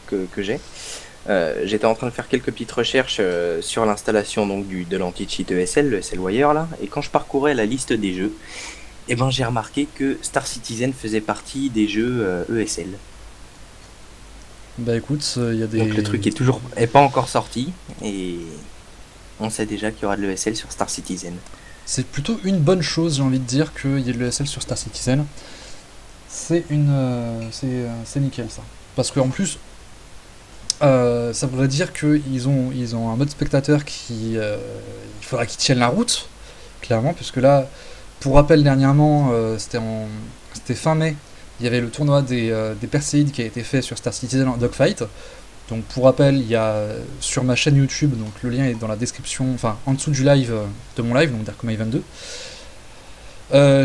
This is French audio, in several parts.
que j'ai. J'étais en train de faire quelques petites recherches sur l'installation donc de l'anti-cheat ESL, le ESL Wire là, et quand je parcourais la liste des jeux, eh ben j'ai remarqué que Star Citizen faisait partie des jeux ESL. Bah écoute, il y a Donc le des... truc est pas encore sorti et on sait déjà qu'il y aura de l'ESL sur Star Citizen. C'est plutôt une bonne chose, j'ai envie de dire, qu'il y ait de l'ESL sur Star Citizen. C'est nickel ça. Parce qu'en plus, ça voudrait dire qu'ils ont un mode spectateur qui... il faudra qu'ils tiennent la route, clairement, puisque là, pour rappel, dernièrement, c'était fin mai, il y avait le tournoi des Perséides qui a été fait sur Star Citizen en Dogfight. Donc pour rappel, il y a sur ma chaîne YouTube, donc le lien est dans la description, enfin en dessous du live, de mon live, donc Dark May 22.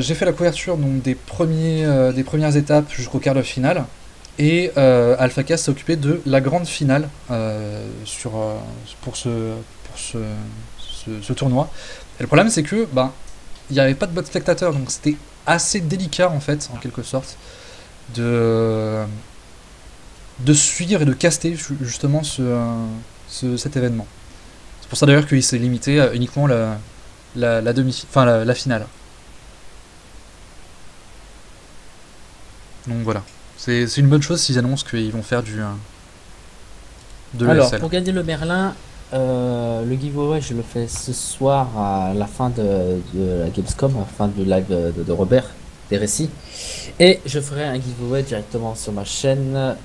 J'ai fait la couverture donc, des premières étapes jusqu'au quart de finale. Et AlphaCast s'est occupé de la grande finale pour ce tournoi. Et le problème c'est que il n'y avait pas de mode spectateur, donc c'était assez délicat en fait, en quelque sorte, de suivre et de caster justement cet événement. C'est pour ça d'ailleurs qu'il s'est limité à uniquement la finale. Donc voilà. C'est une bonne chose s'ils annoncent qu'ils vont faire de Alors, l'ESL. pour gagner le Merlin, le giveaway, je le fais ce soir à la fin de la Gamescom, à la fin du live de Robert, des récits. Et je ferai un giveaway directement sur ma chaîne,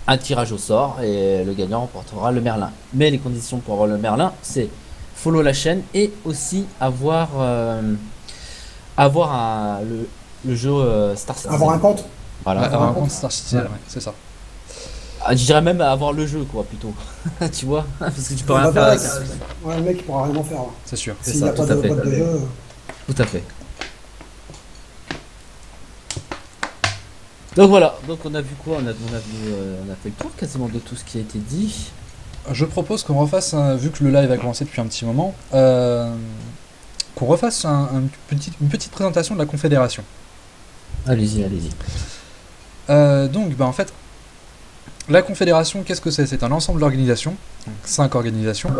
un tirage au sort, et le gagnant remportera le Merlin. Mais les conditions pour avoir le Merlin, c'est follow la chaîne et aussi avoir le jeu Star Citizen. Avoir un compte. Voilà. Avoir un compte Star Citizen, ouais, c'est ça. Je dirais même avoir le jeu, quoi, plutôt. Tu vois, parce que tu peux rien faire Voilà, avec. ouais, le mec il pourra rien en faire. C'est sûr. C'est S'il ça, n'y a pas tout à de fait. code de jeu. Tout à fait. Donc voilà, donc on a vu quoi, on a fait le tour quasiment de tout ce qui a été dit. Je propose qu'on refasse, vu que le live a commencé depuis un petit moment, qu'on refasse une petite présentation de la Confédération. Allez-y, allez-y. Donc, en fait, la Confédération, qu'est-ce que c'est? C'est un ensemble d'organisations, 5 organisations,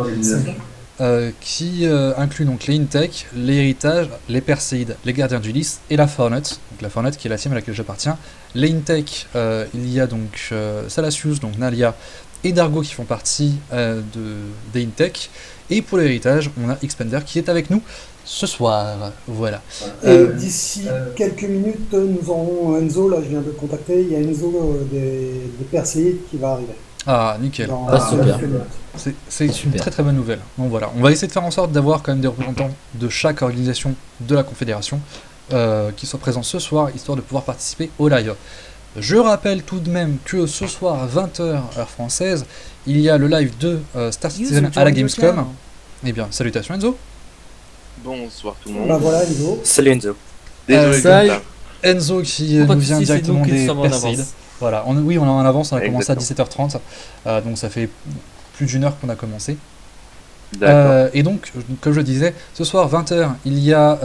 qui inclut donc les Intech, les Héritages, les Perséides, les Gardiens d'Ulysse et la Fornet. Donc la Fornet qui est la team à laquelle j'appartiens. Les Intech, il y a donc Salacius, donc Nalia et Dargo qui font partie des Intech. Et pour l'Héritage, on a Xpender qui est avec nous ce soir. Voilà. Et d'ici quelques minutes, nous aurons Enzo, là je viens de le contacter, il y a Enzo des Perséides qui va arriver. Ah, nickel. Super. quelques minutes. C'est une très très bonne nouvelle. Donc voilà, on va essayer de faire en sorte d'avoir quand même des représentants de chaque organisation de la Confédération qui soient présents ce soir, histoire de pouvoir participer au live. Je rappelle tout de même que ce soir à 20h heure française, il y a le live de Star Citizen à la Gamescom. Eh bien, salutations Enzo. Bonsoir tout le monde. Bah voilà Enzo. Salut Enzo. Désolé ça de y- ça. Enzo qui Pas nous de vient soucis, c'est directement nous qui des sommes en Perséides. avance. Voilà, oui, on est en avance, on a commencé à Exactement. 17h30, donc ça fait plus d'une heure qu'on a commencé. D'accord. Et donc, comme je disais, ce soir 20h, il y a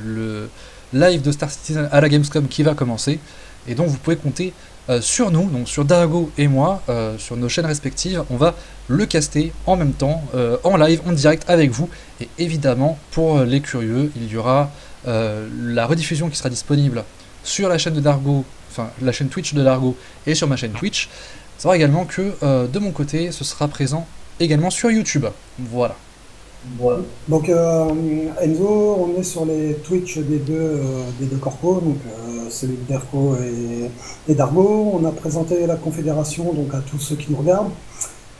le live de Star Citizen à la Gamescom qui va commencer. Et donc vous pouvez compter sur nous, donc sur Dargo et moi, sur nos chaînes respectives. On va le caster en même temps, en live, en direct avec vous. Et évidemment, pour les curieux, il y aura la rediffusion qui sera disponible sur la chaîne de Dargo, enfin la chaîne Twitch de Dargo et sur ma chaîne Twitch. C'est vrai également que de mon côté, ce sera présent également sur YouTube. Voilà. Donc Enzo, on est sur les Twitch des deux corpos, donc celui de Derco et Dargo. On a présenté la Confédération donc à tous ceux qui nous regardent.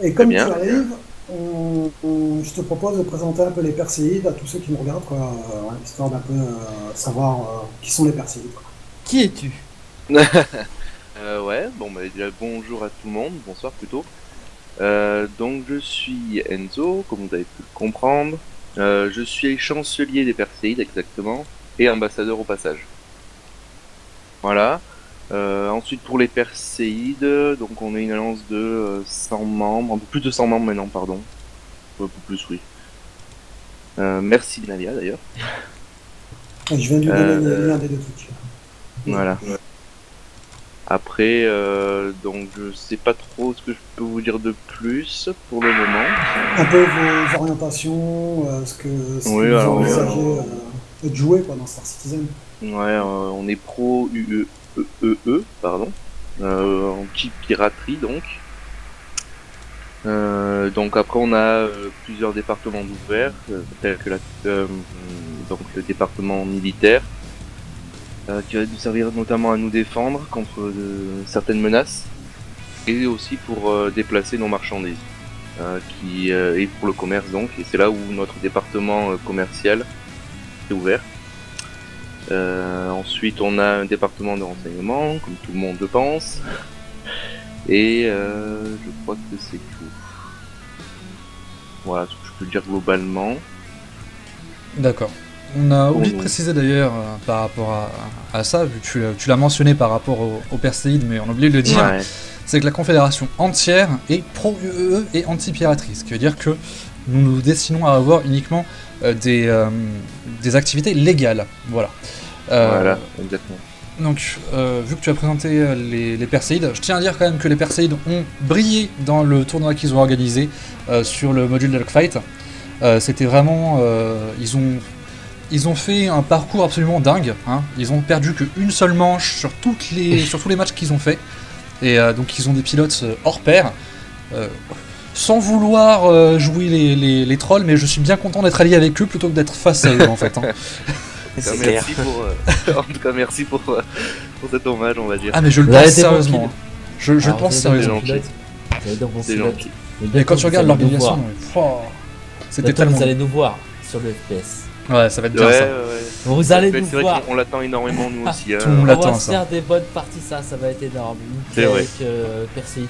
Et comme tu bien. arrives, je te propose de présenter un peu les Perséides à tous ceux qui nous regardent, quoi, histoire d'un peu savoir qui sont les Perséides. Quoi. Qui es-tu? Ouais, bon bah déjà bonjour à tout le monde, bonsoir plutôt. Donc je suis Enzo, comme vous avez pu le comprendre. Je suis chancelier des Perséides exactement, et ambassadeur au passage. Voilà. Ensuite pour les Perséides, donc on est une alliance de 100 membres, un peu plus de 100 membres maintenant, pardon. Un peu plus, oui. Merci Nalia d'ailleurs. Et je viens de lui donner les liens des deux Twitch. Voilà. Après, donc je sais pas trop ce que je peux vous dire de plus pour le moment. Un peu vos orientations, ce que Oui, vous alors, envisagez de jouer quoi, dans Star Citizen. Ouais, on est pro UEE, pardon, en type piraterie donc. Donc après on a plusieurs départements d'ouverts, tels que donc le département militaire, qui va nous servir notamment à nous défendre contre certaines menaces, et aussi pour déplacer nos marchandises, et pour le commerce donc, et c'est là où notre département commercial est ouvert. Ensuite on a un département de renseignement, comme tout le monde le pense, et je crois que c'est tout. Voilà ce que je peux dire globalement. D'accord. On a oublié de préciser d'ailleurs par rapport à ça, vu que tu l'as mentionné par rapport au Perséide, mais on a oublié de le dire, Ouais. c'est que la Confédération entière est pro-UEE et anti-piraterie, ce qui veut dire que nous nous destinons à avoir uniquement des activités légales. Voilà. Voilà, exactement. Donc, vu que tu as présenté les Perséides, je tiens à dire quand même que les Perséides ont brillé dans le tournoi qu'ils ont organisé sur le module de Dogfight. C'était vraiment... ils ont fait un parcours absolument dingue. Hein. Ils ont perdu qu'une seule manche sur tous les matchs qu'ils ont fait. Et donc ils ont des pilotes hors pair. Sans vouloir jouer les trolls, mais je suis bien content d'être allié avec eux plutôt que d'être face à eux en fait. Hein. C'est clair. Merci pour, en tout cas, merci pour cet hommage, on va dire. Ah mais je le Vous avez pense des bons sérieusement. Je le Alors, pense vous avez des sérieusement. bons pilotes. Vous avez des bons C'est pilotes. gentil. Mais Et bientôt, quand tu vous regardes allez nous l'organisation, voir. c'était Bientôt, tellement... vous allez nous voir sur le FPS. Ouais, ça va être bien Ouais, ça. ouais. Vous allez C'est nous vrai voir. qu'on l'attend énormément nous aussi. Hein. Tout le monde On l'attend, va se ça. faire des bonnes parties, ça va être énorme. C'est vrai. Avec Perséide,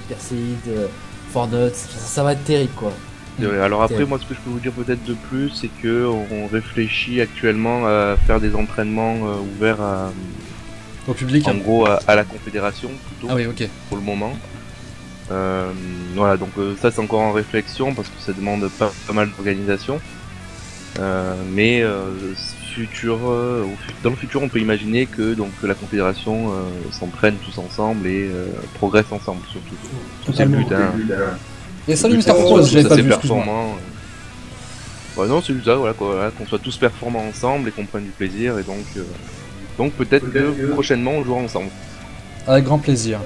Fortnite, ça va être terrible quoi. C'est vrai. Alors après, Terrible. moi, ce que je peux vous dire peut-être de plus, c'est que on réfléchit actuellement à faire des entraînements ouverts Au public. en gros à la Confédération plutôt Ah oui, ok. pour le moment. Voilà, donc ça c'est encore en réflexion parce que ça demande pas mal d'organisation. Mais dans le futur, on peut imaginer que donc la Confédération s'entraîne tous ensemble et progresse ensemble surtout. C'est le but. Hein. Et salut Le but, Mr. c'est Froze, que j'avais ça, pas c'est vu, excuse-moi. performant. Ouais, non, c'est ça, voilà, quoi, voilà, qu'on soit tous performants ensemble et qu'on prenne du plaisir et donc peut-être que prochainement on jouera ensemble. Avec grand plaisir.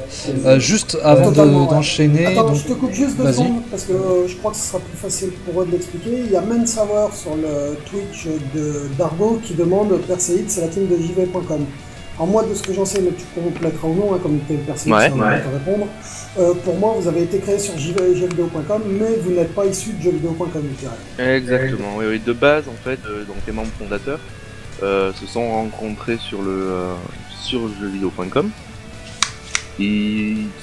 Juste avant Totalement, ouais. d'enchaîner... Attends, donc- je te coupe juste deux Vas-y. secondes parce que je crois que ce sera plus facile pour eux de l'expliquer. Il y a Mensawer sur le Twitch de Dargo qui demande Perséide, c'est la team de JV.com. Alors moi, de ce que j'en sais, mais tu compléteras ou non, hein, comme tu es Perséide, Ouais, ça va te répondre. Pour moi, vous avez été créé sur jvvideo.com, mais vous n'êtes pas issu de jvvideo.com, je dirais. Exactement, oui, oui. De base, en fait, donc les membres fondateurs se sont rencontrés sur jeuxvideo.com.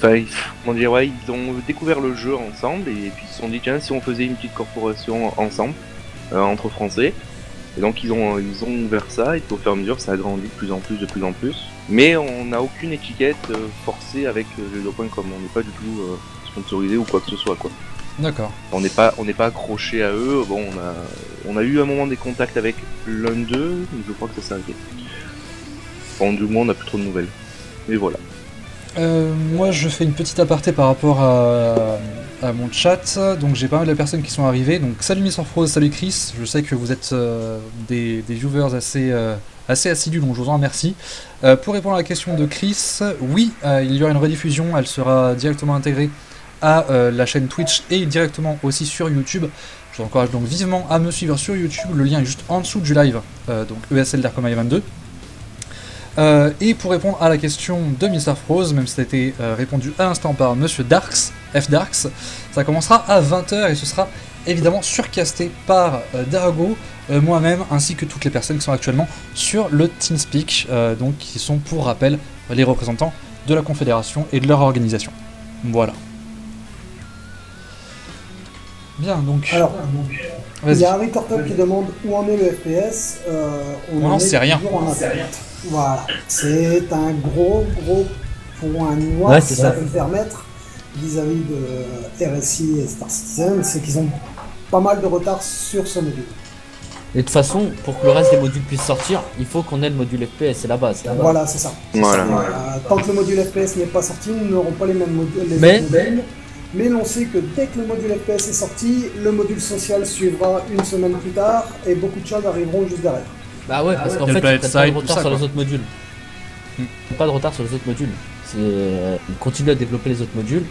Comment dire, ouais, ils ont découvert le jeu ensemble et puis ils se sont dit tiens si on faisait une petite corporation ensemble entre Français. Et donc ils ont ouvert ça et puis au fur et à mesure ça a grandi de plus en plus. Mais on n'a aucune étiquette forcée avec jeuxvideo.com. On n'est pas du tout sponsorisé ou quoi que ce soit quoi. D'accord. On n'est pas accroché à eux. Bon, on a eu un moment des contacts avec l'un d'eux, mais je crois que ça s'est arrêté. Bon, du moins, on n'a plus trop de nouvelles. Mais voilà. Moi, je fais une petite aparté par rapport à mon chat. Donc, j'ai pas mal de personnes qui sont arrivées. Donc, salut Mr. Froze, salut Chris. Je sais que vous êtes des viewers assez assidus, donc je vous en remercie. Pour répondre à la question de Chris, oui, il y aura une rediffusion. Elle sera directement intégrée à la chaîne Twitch et directement aussi sur YouTube. Je vous encourage donc vivement à me suivre sur YouTube. Le lien est juste en dessous du live. Donc, ESL Darkoma 22. Et pour répondre à la question de Mr. Froze, même si ça a été répondu à l'instant par Monsieur Darks, F-Darks, ça commencera à 20h et ce sera évidemment surcasté par Dargo, moi-même, ainsi que toutes les personnes qui sont actuellement sur le TeamSpeak, donc qui sont pour rappel les représentants de la Confédération et de leur organisation. Voilà. Bien, donc... Alors, il vas-y. y a Harry Turtle qui demande où en est le FPS. On n'en sait rien. Voilà, c'est un gros point noir, Ouais, si c'est ça ça. peut me permettre, vis-à-vis de RSI et Star Citizen, c'est qu'ils ont pas mal de retard sur ce module. Et de toute façon, pour que le reste des modules puissent sortir, il faut qu'on ait le module FPS, c'est la base. Voilà, c'est ça. Voilà. Tant que le module FPS n'est pas sorti, nous n'aurons pas les mêmes modules. Mais- autres modules. Mais l'on sait que dès que le module FPS est sorti, le module social suivra une semaine plus tard et beaucoup de choses arriveront juste derrière. Bah ouais, parce qu'en Il y a fait, le Planet ils prennent pas de Side, tout retard ça, sur quoi. les autres modules. Ils prennent pas de retard sur les autres modules. Ils continuent à développer les autres modules,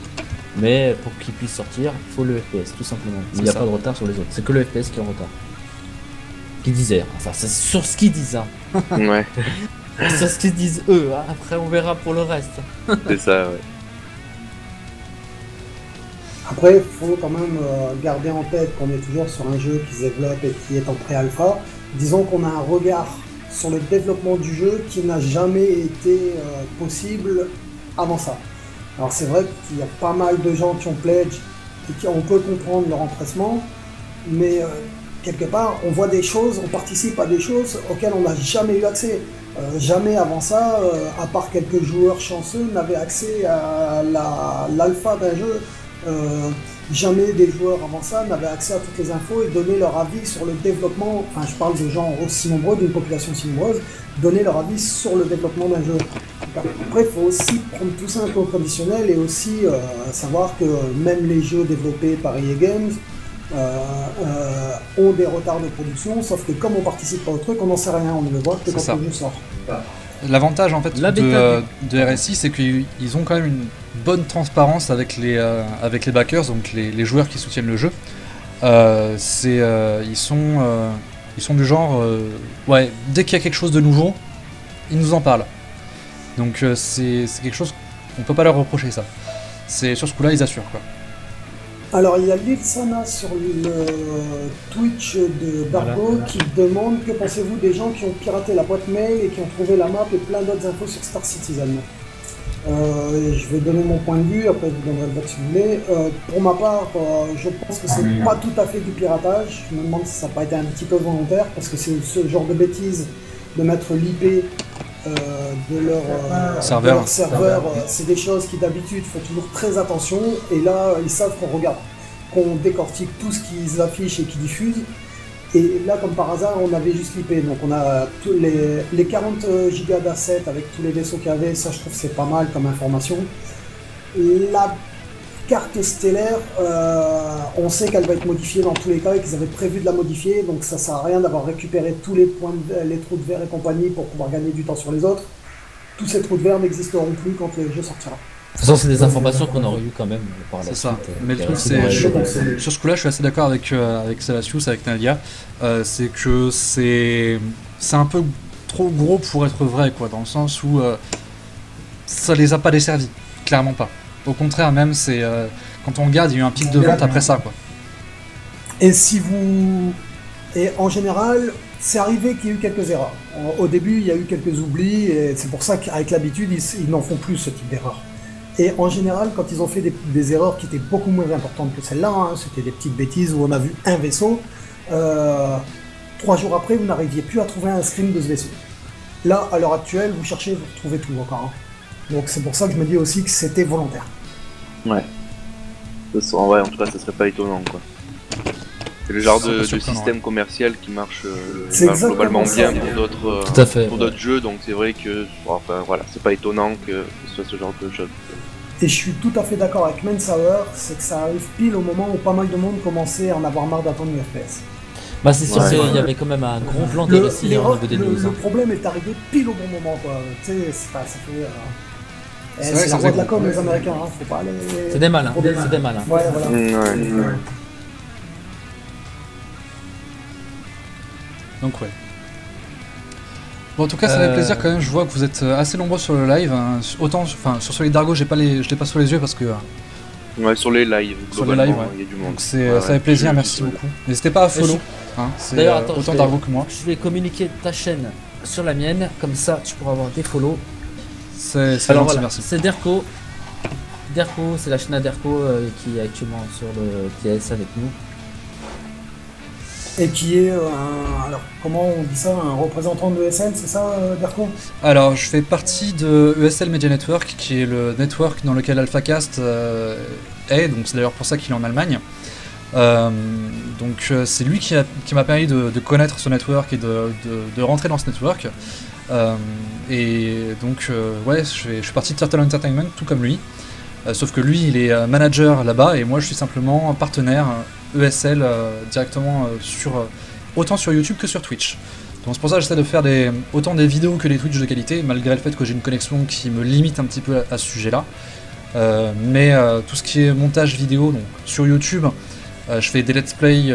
mais pour qu'ils puissent sortir, il faut le FPS, tout simplement. Il n'y a ça. pas de retard sur les autres. C'est que le FPS qui est en retard. Qu'ils disaient. Enfin, c'est sur ce qu'ils disent. Hein. Ouais, C'est ce qu'ils disent eux. Hein. Après, on verra pour le reste. c'est ça, ouais. Après, il faut quand même garder en tête qu'on est toujours sur un jeu qui se développe et qui est en pré-alpha. Disons qu'on a un regard sur le développement du jeu qui n'a jamais été possible avant ça. Alors c'est vrai qu'il y a pas mal de gens qui ont pledge et on peut comprendre leur empressement, mais quelque part on voit des choses, on participe à des choses auxquelles on n'a jamais eu accès. Jamais avant ça, à part quelques joueurs chanceux, n'avaient accès à l'alpha d'un jeu. Jamais des joueurs avant ça n'avaient accès à toutes les infos et donner leur avis sur le développement, enfin je parle de gens aussi nombreux, d'une population aussi nombreuse, donner leur avis sur le développement d'un jeu. Après il faut aussi prendre tout ça un peu au conditionnel et aussi savoir que même les jeux développés par EA Games ont des retards de production, sauf que comme on participe pas au truc, on n'en sait rien, on ne le voit que C'est quand ça. le jeu sort. L'avantage en fait La bêta de RSI, c'est qu'ils ont quand même une bonne transparence avec les backers, donc les joueurs qui soutiennent le jeu. Ils sont du genre, ouais, dès qu'il y a quelque chose de nouveau, ils nous en parlent. Donc c'est quelque chose qu'on peut pas leur reprocher ça. C'est sur ce coup-là, ils assurent quoi. Alors il y a Lil Sana sur le Twitch de Dargo qui demande que pensez-vous des gens qui ont piraté la boîte mail et qui ont trouvé la map et plein d'autres infos sur Star Citizen. Je vais donner mon point de vue, après je vous donnerai le vote si vous voulez. Pour ma part, je pense que c'est pas tout à fait du piratage. Je me demande si ça n'a pas été un petit peu volontaire parce que c'est ce genre de bêtises de mettre l'IP de leur Serveur. C'est des choses qui d'habitude font toujours très attention et là ils savent qu'on regarde, qu'on décortique tout ce qu'ils affichent et qu'ils diffusent. Et là, comme par hasard, on avait juste l'IP, donc on a tous les 40 gigas d'assets avec tous les vaisseaux qu'il y avait, ça je trouve c'est pas mal comme information. La carte stellaire, on sait qu'elle va être modifiée dans tous les cas et qu'ils avaient prévu de la modifier, donc ça sert à rien d'avoir récupéré tous les points, les trous de verre et compagnie pour pouvoir gagner du temps sur les autres. Tous ces trous de verre n'existeront plus quand le jeu sortira. De toute façon, c'est des informations qu'on aurait eu quand même par la C'est suite. ça. Mais le truc, sur ce coup-là, je suis assez d'accord avec Salacius, avec Nadia. C'est que c'est un peu trop gros pour être vrai, quoi, dans le sens où ça les a pas desservis, clairement pas. Au contraire, même, c'est quand on regarde, il y a eu un pic de vente après ça, quoi. Et si vous... Et en général, c'est arrivé qu'il y ait eu quelques erreurs. Au début, il y a eu quelques oublis, et c'est pour ça qu'avec l'habitude, ils n'en font plus ce type d'erreurs. Et en général, quand ils ont fait des erreurs qui étaient beaucoup moins importantes que celle-là, hein, c'était des petites bêtises où on a vu un vaisseau, 3 jours après, vous n'arriviez plus à trouver un screen de ce vaisseau. Là, à l'heure actuelle, vous cherchez, vous retrouvez tout encore. Hein. Donc c'est pour ça que je me dis aussi que c'était volontaire. Ouais. Ouais, en tout cas, ça serait pas étonnant, quoi. C'est le genre de système commercial qui marche globalement bien Tout à fait, pour d'autres jeux, donc c'est vrai que, enfin voilà, c'est pas étonnant que ce soit ce genre de choses. Et je suis tout à fait d'accord avec Mansour, c'est que ça arrive pile au moment où pas mal de monde commençait à en avoir marre d'attendre le FPS. Bah c'est sûr Ouais. qu'il y avait quand même un gros plan de récit au niveau des news. Le problème est arrivé pile au bon moment, quoi. Tu sais, ça fait... C'est vrai c'est que la ça voie de la faisait- com, les Américains, hein, faut pas aller... C'est des malins, c'est des malins. Ouais, voilà. Ouais. Donc ouais. Bon, en tout cas, ça fait plaisir quand même. Je vois que vous êtes assez nombreux sur le live. Hein. Autant, enfin, sur Solid Dargo, je l'ai pas sous les yeux parce que Ouais, sur les lives, Sur les globalement, lives, il y a du monde. donc ça fait plaisir. Merci beaucoup. N'hésitez pas à follow. Hein, c'est D'ailleurs, attends, autant je vais- Dargo que moi. Je vais communiquer ta chaîne sur la mienne, comme ça tu pourras avoir des follow. C'est Alors gentil, voilà, merci. c'est Derko. Derko, c'est la chaîne à Derko qui est actuellement sur le TS avec nous. Et qui est alors, comment on dit ça, un représentant de ESL, c'est ça, Derko? Alors, je fais partie de ESL Media Network, qui est le network dans lequel AlphaCast est, donc c'est d'ailleurs pour ça qu'il est en Allemagne. C'est lui qui m'a permis de connaître ce network et de rentrer dans ce network. Ouais, je suis parti de Turtle Entertainment tout comme lui. Sauf que lui, il est manager là-bas et moi, je suis simplement partenaire ESL directement autant sur YouTube que sur Twitch. Donc c'est pour ça que j'essaie de faire autant des vidéos que des Twitch de qualité, malgré le fait que j'ai une connexion qui me limite un petit peu à ce sujet-là. Mais tout ce qui est montage vidéo, donc sur YouTube, je fais des let's play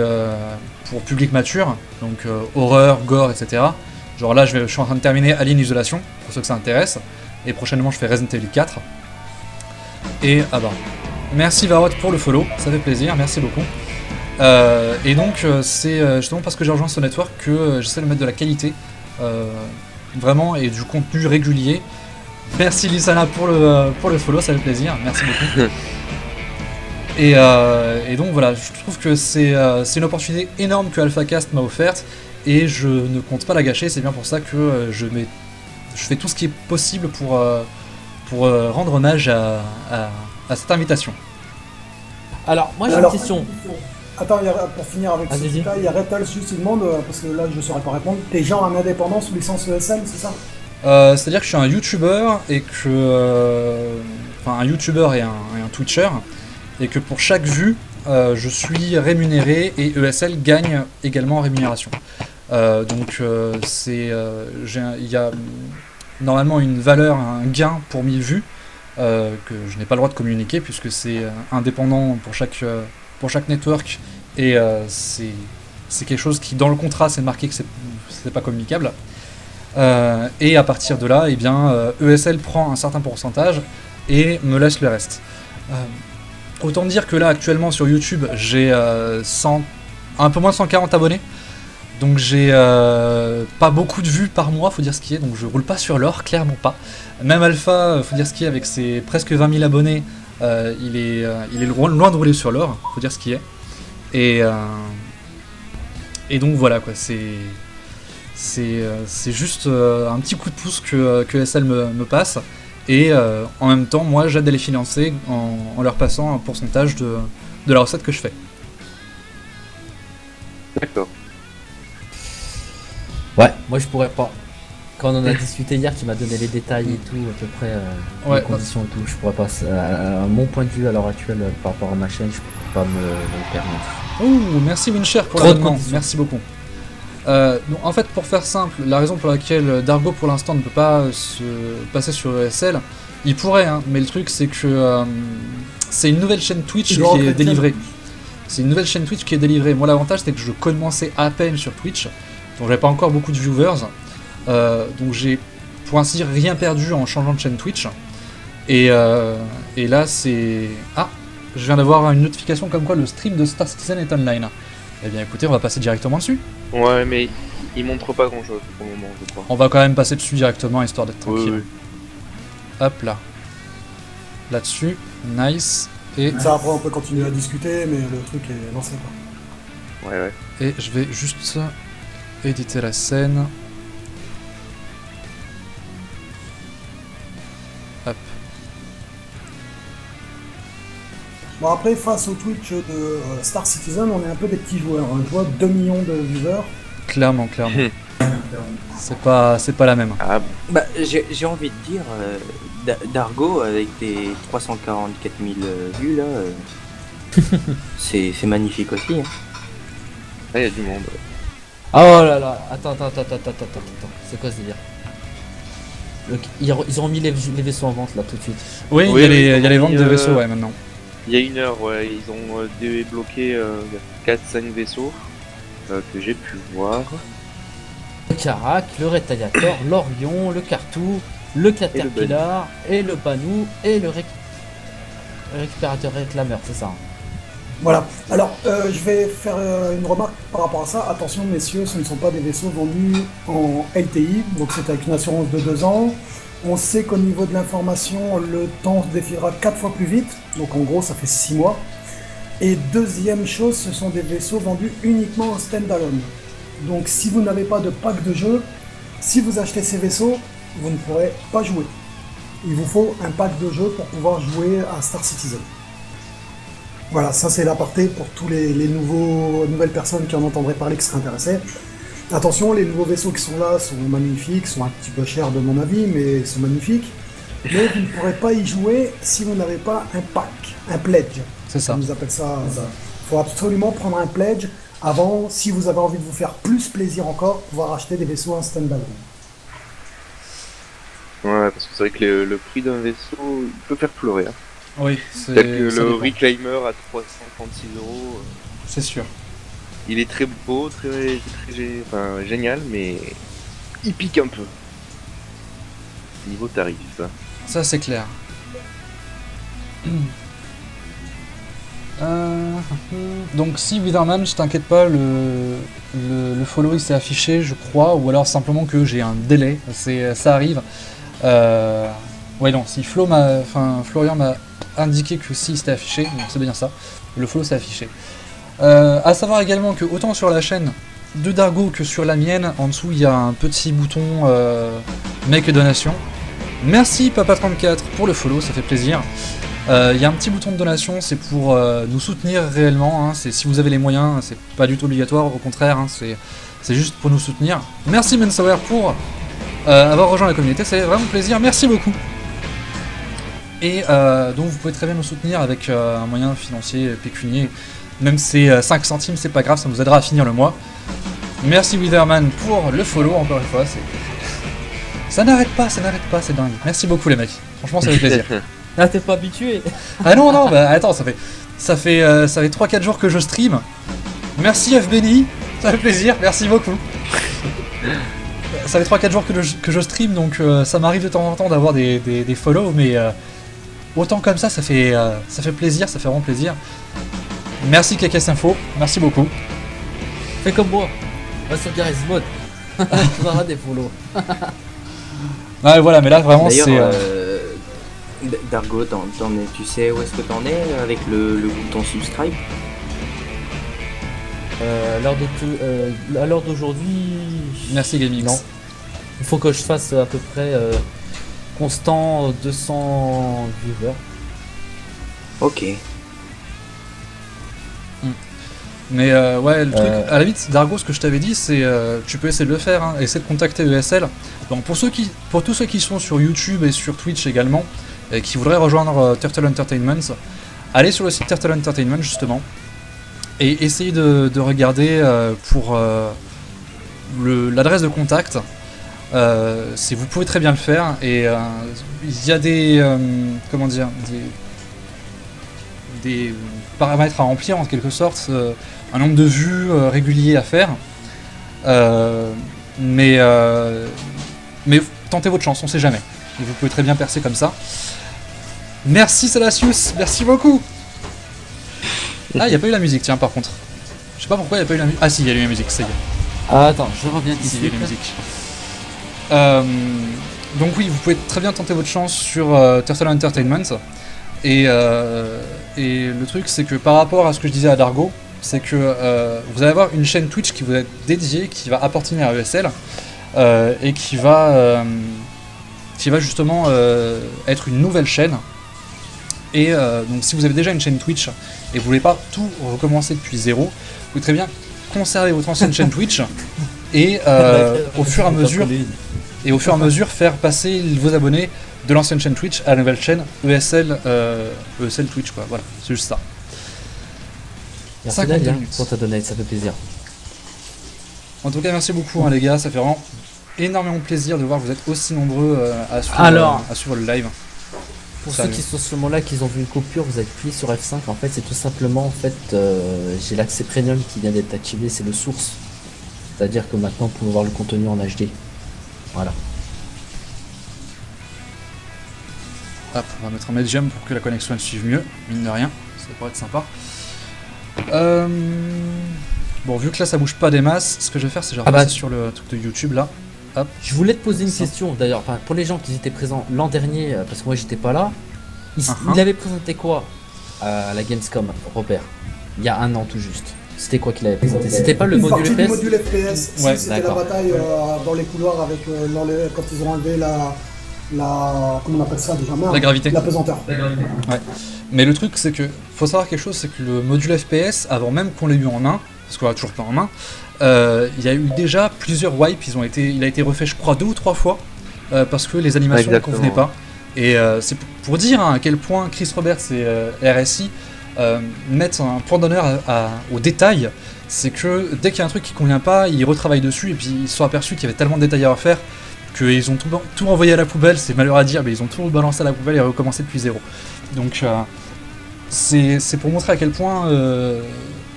pour public mature, donc horreur, gore, etc. Genre là, je suis en train de terminer Alien Isolation, pour ceux que ça intéresse, et prochainement je fais Resident Evil 4. Et merci Varot pour le follow, ça fait plaisir, merci beaucoup. C'est justement parce que j'ai rejoint ce network que j'essaie de mettre de la qualité, vraiment, et du contenu régulier. Merci Lissana pour le follow, ça fait plaisir, merci beaucoup. Et donc voilà, je trouve que c'est une opportunité énorme que AlphaCast m'a offerte et je ne compte pas la gâcher. C'est bien pour ça que je fais tout ce qui est possible pour rendre hommage à cette invitation. Alors, moi j'ai une question. Attends, pour finir avec ce truc-là, il y a Retal juste il demande, parce que là je ne saurais pas répondre, t'es genre un indépendant sous licence ESL, c'est ça? C'est-à-dire que je suis un YouTuber et que. Enfin, un YouTuber et un Twitcher, et que pour chaque vue, je suis rémunéré et ESL gagne également en rémunération. Il y a normalement une valeur, un gain pour 1000 vues que je n'ai pas le droit de communiquer puisque c'est indépendant pour chaque network et c'est quelque chose qui dans le contrat c'est marqué que c'est pas communicable. Et à partir de là, ESL prend un certain pourcentage et me laisse le reste. Autant dire que là actuellement sur YouTube j'ai un peu moins de 140 abonnés. Donc j'ai pas beaucoup de vues par mois, faut dire ce qui est, donc je roule pas sur l'or, clairement pas. Même Alpha, faut dire ce qui est, avec ses presque 20 000 abonnés, il est loin de rouler sur l'or, faut dire ce qui est. Et donc voilà quoi, c'est juste un petit coup de pouce que SL me passe. Et en même temps, moi j'aide à les financer en leur passant un pourcentage de la recette que je fais. D'accord. Ouais, moi je pourrais pas. Quand on en a discuté hier, tu m'as donné les détails et tout, à peu près les conditions et tout, je pourrais pas. À mon point de vue à l'heure actuelle, par rapport à ma chaîne, je pourrais pas me le permettre. Oh, merci Wincher pour l'abonnement, merci beaucoup. En fait, pour faire simple, la raison pour laquelle Dargo pour l'instant ne peut pas se passer sur ESL, il pourrait, hein, mais le truc c'est que c'est une nouvelle chaîne Twitch qui est délivrée. C'est une nouvelle chaîne Twitch qui est délivrée. Moi, l'avantage c'est que je commençais à peine sur Twitch, donc j'avais pas encore beaucoup de viewers, donc j'ai pour ainsi dire rien perdu en changeant de chaîne Twitch. Et là c'est... Ah, je viens d'avoir une notification comme quoi le stream de Star Citizen est online. Eh bien écoutez, on va passer directement dessus. Ouais, mais il montre pas grand chose pour le moment, je crois. On va quand même passer dessus directement histoire d'être tranquille. Oui. Hop là. Là-dessus, nice. Et ça après on peut continuer à discuter, mais le truc est lancé quoi. Ouais. Et je vais juste éditer la scène. Hop. Bon après face au Twitch de Star Citizen, on est un peu des petits joueurs. Je vois 2 millions de viewers. Clairement. C'est pas la même. Ah bon. Bah, j'ai envie de dire, Dargo avec tes 344 000 vues là, c'est magnifique aussi. Hein. Ah, il y a du monde. Oh là là, attends, c'est quoi ce délire? Ils ont mis les vaisseaux en vente là tout de suite. Oui, il y a les ventes de vaisseaux maintenant. Il y a une heure, ouais, ils ont débloqué 4-5 vaisseaux que j'ai pu voir. Le Karak, le Rétaliator, l'Orion, le Cartou, le Caterpillar, et le Banou, et le récupérateur réclameur, c'est ça. Voilà. Alors, je vais faire une remarque par rapport à ça. Attention, messieurs, ce ne sont pas des vaisseaux vendus en LTI, donc c'est avec une assurance de 2 ans. On sait qu'au niveau de l'information, le temps défilera 4 fois plus vite, donc en gros, ça fait 6 mois. Et deuxième chose, ce sont des vaisseaux vendus uniquement en stand-alone. Donc, si vous n'avez pas de pack de jeu, si vous achetez ces vaisseaux, vous ne pourrez pas jouer. Il vous faut un pack de jeu pour pouvoir jouer à Star Citizen. Voilà, ça c'est l'aparté pour tous les nouvelles personnes qui en entendraient parler, qui seraient intéressées. Attention, les nouveaux vaisseaux qui sont là sont magnifiques, sont un petit peu chers de mon avis, mais sont magnifiques. Mais vous ne pourrez pas y jouer si vous n'avez pas un pack, un pledge. C'est ça. On nous appelle ça. Il faut absolument prendre un pledge avant, si vous avez envie de vous faire plus plaisir encore, pouvoir acheter des vaisseaux en stand-alone. Ouais, parce que c'est vrai que le prix d'un vaisseau, il peut faire pleurer. Hein. Oui, Tel que le Reclaimer à 336 euros. C'est sûr. Il est très beau, très génial, mais il pique un peu. Niveau tarif. Ça, c'est clair. Donc si Witherman, je t'inquiète pas, le follow il s'est affiché, je crois, ou alors simplement que j'ai un délai, ça arrive. Ouais non, si Florian m'a indiqué que si c'était affiché, donc c'est bien ça, le follow s'est affiché. À savoir également que autant sur la chaîne de Dargo que sur la mienne, en dessous il y a un petit bouton make a donation. Merci Papa34 pour le follow, ça fait plaisir. Il y a un petit bouton de donation, c'est pour nous soutenir réellement, hein, si vous avez les moyens, c'est pas du tout obligatoire, au contraire, hein, c'est juste pour nous soutenir. Merci Mensauer pour avoir rejoint la communauté, ça fait vraiment plaisir, merci beaucoup. Et donc vous pouvez très bien nous soutenir avec un moyen financier pécunier, même si c'est 5 centimes, c'est pas grave, ça nous aidera à finir le mois. Merci Witherman pour le follow, encore une fois, ça n'arrête pas, c'est dingue. Merci beaucoup les mecs, franchement ça fait plaisir. Ah, t'es pas habitué. Ah non, bah attends, ça fait 3-4 jours que je stream. Merci FBNI, ça fait plaisir, merci beaucoup. Ça fait 3-4 jours que je stream, donc ça m'arrive de temps en temps d'avoir des follow, mais autant comme ça fait plaisir, ça fait vraiment plaisir. Merci KKS Info, merci beaucoup. Fais comme moi, va sur Garry's Mod, tu auras des follow. Ouais voilà, mais là vraiment d'ailleurs, c'est... Dargo, tu sais où est-ce que t'en es avec le bouton subscribe? À l'heure d'aujourd'hui... Merci Gaming. Non. Il faut que je fasse à peu près constant 200 viewers. Ok. Mais ouais, le truc, à la limite, Dargo, ce que je t'avais dit, c'est tu peux essayer de le faire, hein, essayer de contacter ESL. Donc pour tous ceux qui sont sur YouTube et sur Twitch également, et qui voudraient rejoindre Turtle Entertainment, allez sur le site Turtle Entertainment justement, et essayez de regarder pour l'adresse de contact. Vous pouvez très bien le faire, et il y a des comment dire, des paramètres à remplir en quelque sorte, un nombre de vues régulier à faire, mais tentez votre chance, on sait jamais, et vous pouvez très bien percer comme ça. Merci Salacius, merci beaucoup. Ah, il n'y a pas eu la musique, tiens, par contre. Je sais pas pourquoi il n'y a pas eu la musique. Ah si, il y a eu la musique, c'est bien. Ah, attends, je reviens Si, ici. il y a eu la musique. Donc oui, vous pouvez très bien tenter votre chance sur Turtle Entertainment. Et le truc, c'est que par rapport à ce que je disais à Dargo, c'est que vous allez avoir une chaîne Twitch qui vous est dédiée, qui va appartenir à ESL, et qui va justement être une nouvelle chaîne. Et donc si vous avez déjà une chaîne Twitch et vous voulez pas tout recommencer depuis zéro, vous pouvez très bien conserver votre ancienne chaîne Twitch et au fur et à mesure faire passer vos abonnés de l'ancienne chaîne Twitch à la nouvelle chaîne ESL Twitch, quoi. Voilà, c'est juste ça. Merci 50 Dalia minutes. pour ta donate, ça fait plaisir. En tout cas, merci beaucoup hein, les gars, ça fait vraiment énormément plaisir de voir que vous êtes aussi nombreux à suivre le live. Pour Ça, ceux qui sont sur mon live, qui ont vu une coupure, vous appuyez sur F5. En fait, c'est tout simplement, j'ai l'accès premium qui vient d'être activé, c'est le source. C'est-à-dire que maintenant, vous pouvez voir le contenu en HD. Voilà. Hop, on va mettre un medium pour que la connexion elle suive mieux, mine de rien, ça pourrait être sympa. Bon, vu que là ça bouge pas des masses, ce que je vais faire c'est genre passer sur le truc de YouTube là. Hop. Je voulais te poser une question d'ailleurs, pour les gens qui étaient présents l'an dernier, parce que moi j'étais pas là, il avait présenté quoi à la Gamescom, Robert, il y a un an tout juste? C'était quoi qu'il avait présenté? C'était pas le module FPS? Module FPS, Ouais, c'était la bataille dans les couloirs avec quand ils ont enlevé la comment on appelle ça déjà? La gravité. La pesanteur. Ouais. Mais le truc c'est que faut savoir quelque chose, c'est que le module FPS, avant même qu'on l'ait eu en main, parce qu'on l'a toujours pas en main, il y a eu déjà plusieurs wipes, il a été refait je crois 2 ou 3 fois, parce que les animations ne convenaient pas. Et c'est pour dire à quel point Chris Roberts et RSI mettent un point d'honneur aux détails. C'est que dès qu'il y a un truc qui convient pas, ils retravaillent dessus, et puis ils se sont aperçus qu'il y avait tellement de détails à refaire qu'ils ont tout renvoyé à la poubelle. C'est malheureux à dire, mais ils ont tout balancé à la poubelle et recommencé depuis zéro. Donc c'est pour montrer à quel point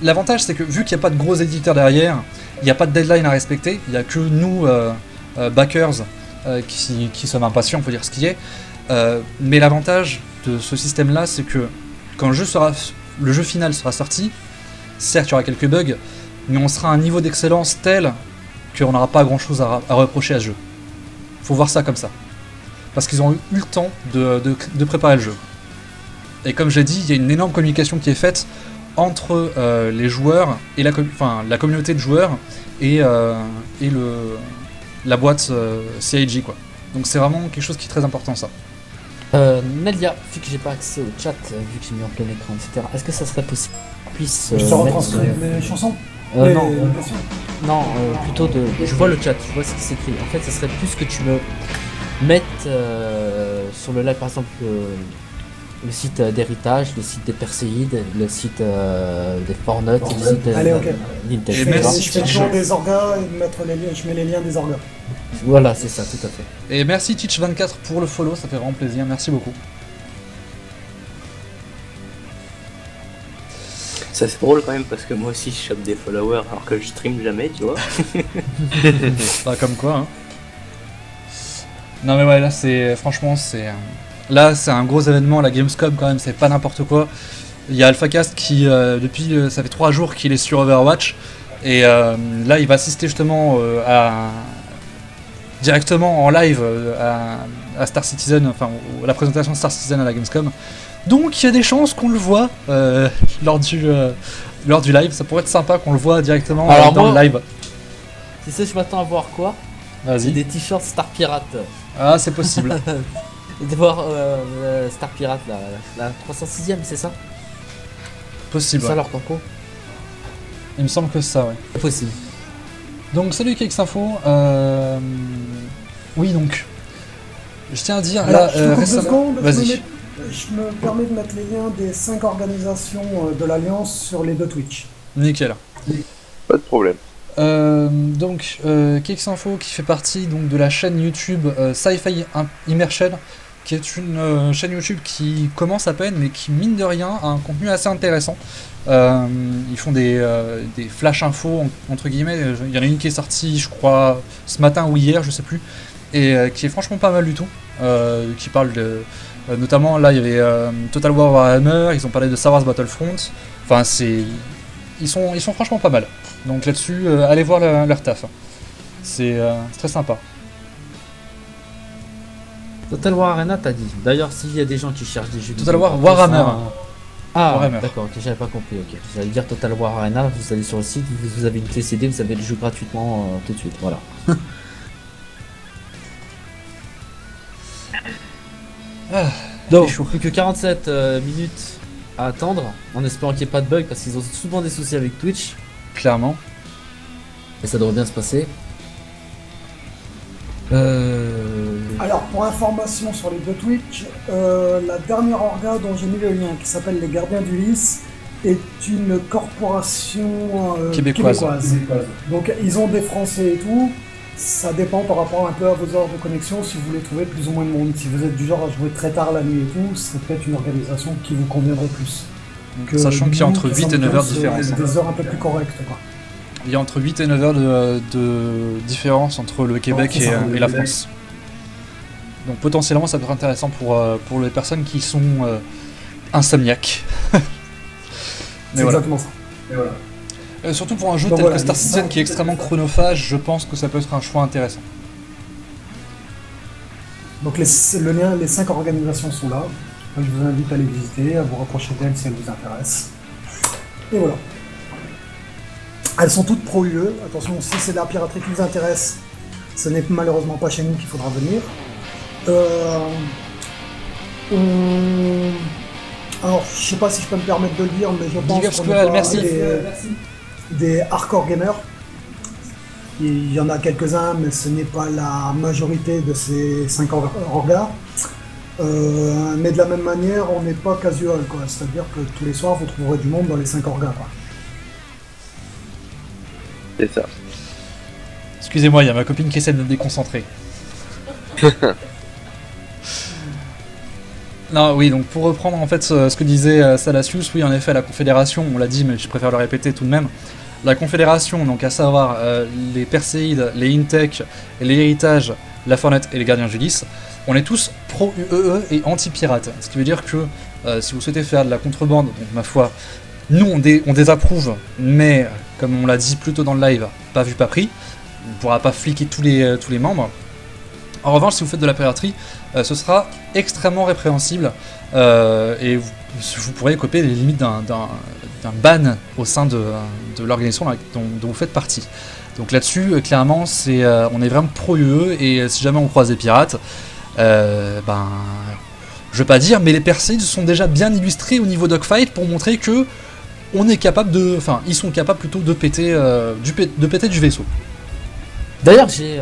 l'avantage, c'est que vu qu'il n'y a pas de gros éditeurs derrière, il n'y a pas de deadline à respecter, il n'y a que nous backers qui sommes impatients, on peut dire ce qui est. Mais l'avantage de ce système là, c'est que quand le jeu final sera sorti, certes il y aura quelques bugs, mais on sera à un niveau d'excellence tel qu'on n'aura pas grand chose à reprocher à ce jeu. Faut voir ça comme ça, parce qu'ils ont eu le temps de préparer le jeu. Et comme j'ai dit, il y a une énorme communication qui est faite entre les joueurs et la communauté de joueurs et la boîte CIG, quoi. Donc c'est vraiment quelque chose qui est très important, ça. Nadia, vu que j'ai pas accès au chat, vu que j'ai mis en plein écran, etc., est-ce que ça serait possible qu'on puisse Je te retranscris les chansons non, plutôt de... Je vois le chat, je vois ce qui s'écrit. En fait, ça serait plus que tu me mettes sur le live, par exemple, le site d'héritage, le site des Perséides, le site des Fortnite, le site d'Intel. Je fais le tour des orgas et je mets les liens des orgas. Voilà, c'est ça, tout à fait. Et merci Teach24 pour le follow, ça fait vraiment plaisir, merci beaucoup. Ça c'est drôle quand même parce que moi aussi je chope des followers alors que je stream jamais, tu vois. Pas comme quoi, hein. Non mais ouais, là c'est... Franchement c'est... Là c'est un gros événement, la Gamescom quand même, c'est pas n'importe quoi. Il y a AlphaCast qui, depuis... ça fait 3 jours qu'il est sur Overwatch. Et là il va assister justement directement en live à Star Citizen, enfin à la présentation de Star Citizen à la Gamescom. Donc il y a des chances qu'on le voit lors du live. Ça pourrait être sympa qu'on le voit directement dans le live. Tu sais, je m'attends à voir quoi? Vas-y. Des t-shirts Star Pirate. Ah, c'est possible. Et de voir Star Pirate, la 306ème, c'est ça? Possible. C'est ça Ouais. leur concours? Il me semble que c'est ça, ouais. C'est possible. Donc salut KXinfo. Oui, donc je tiens à dire Alors, là je te coupe 2 récemment. secondes, Vas-y. je me permets de mettre les liens des 5 organisations de l'Alliance sur les 2 Twitch. Nickel. Pas de problème. Donc KXinfo qui fait partie donc de la chaîne YouTube Sci-Fi Immersion, qui est une chaîne YouTube qui commence à peine mais qui mine de rien a un contenu assez intéressant. Ils font des flash infos entre guillemets. Il y en a une qui est sortie je crois ce matin ou hier, je sais plus, et qui est franchement pas mal du tout, qui parle de notamment là il y avait Total War Warhammer, ils ont parlé de Star Wars Battlefront. Enfin ils sont franchement pas mal. Donc là-dessus, allez voir leur taf. C'est très sympa. Total War Arena, t'as dit. D'ailleurs, s'il y a des gens qui cherchent des jeux Total vidéo, War Warhammer. Ah, Warhammer. d'accord, ok, j'avais pas compris, ok. J'allais dire Total War Arena, vous allez sur le site, vous avez une clé CD, vous avez le jeu gratuitement tout de suite, voilà. Donc, plus que 47 minutes à attendre, en espérant qu'il n'y ait pas de bug, parce qu'ils ont souvent des soucis avec Twitch. Clairement. Et ça devrait bien se passer. Alors, pour information sur les 2 Twitch, la dernière orga dont j'ai mis le lien, qui s'appelle les Gardiens d'Ulysse, est une corporation Québécoise. Donc, ils ont des Français et tout. Ça dépend par rapport un peu à vos heures de connexion, si vous voulez trouver plus ou moins de monde. Si vous êtes du genre à jouer très tard la nuit et tout, c'est peut-être une organisation qui vous conviendrait plus. Sachant qu'il y a entre 8 et 9 heures de différence. Des heures un peu plus correctes, quoi. Il y a entre 8 et 9 heures de différence entre le Québec et la France. Donc potentiellement ça peut être intéressant pour les personnes qui sont insomniaques. C'est exactement ça. Et voilà. Surtout pour un jeu tel que Star Citizen qui est extrêmement chronophage, je pense que ça peut être un choix intéressant. Donc le lien, les 5 organisations sont là. Je vous invite à les visiter, à vous rapprocher d'elles si elles vous intéressent. Et voilà. Elles sont toutes pro-UE. Attention, si c'est la piraterie qui vous intéresse, ce n'est malheureusement pas chez nous qu'il faudra venir. Alors, je sais pas si je peux me permettre de le dire, mais je pense Big up qu'on Squirrel, est pas merci. des hardcore gamers. Il y en a quelques-uns, mais ce n'est pas la majorité de ces 5 orgas. Mais de la même manière, on n'est pas casual, quoi. C'est-à-dire que tous les soirs, vous trouverez du monde dans les 5 orgas, quoi. C'est ça. Excusez-moi, il y a ma copine qui essaie de me déconcentrer. Non, oui, donc pour reprendre en fait ce que disait Salacius, oui, en effet, la Confédération, on l'a dit, mais je préfère le répéter tout de même. La Confédération, donc à savoir les Perséides, les Intech, les Héritages, la Fornette et les Gardiens Judice, on est tous pro-UEE et anti-pirate. Ce qui veut dire que si vous souhaitez faire de la contrebande, donc ma foi, nous on désapprouve, mais comme on l'a dit plus tôt dans le live, pas vu, pas pris. On ne pourra pas fliquer tous les membres. En revanche, si vous faites de la piraterie, ce sera extrêmement répréhensible et vous pourrez écoper les limites d'un ban au sein de l'organisation dont vous faites partie. Donc là-dessus, clairement, on est vraiment pro-UE et si jamais on croise des pirates, je vais pas dire, mais les Perséides sont déjà bien illustrés au niveau dogfight pour montrer que ils sont capables plutôt de péter du vaisseau. D'ailleurs, j'ai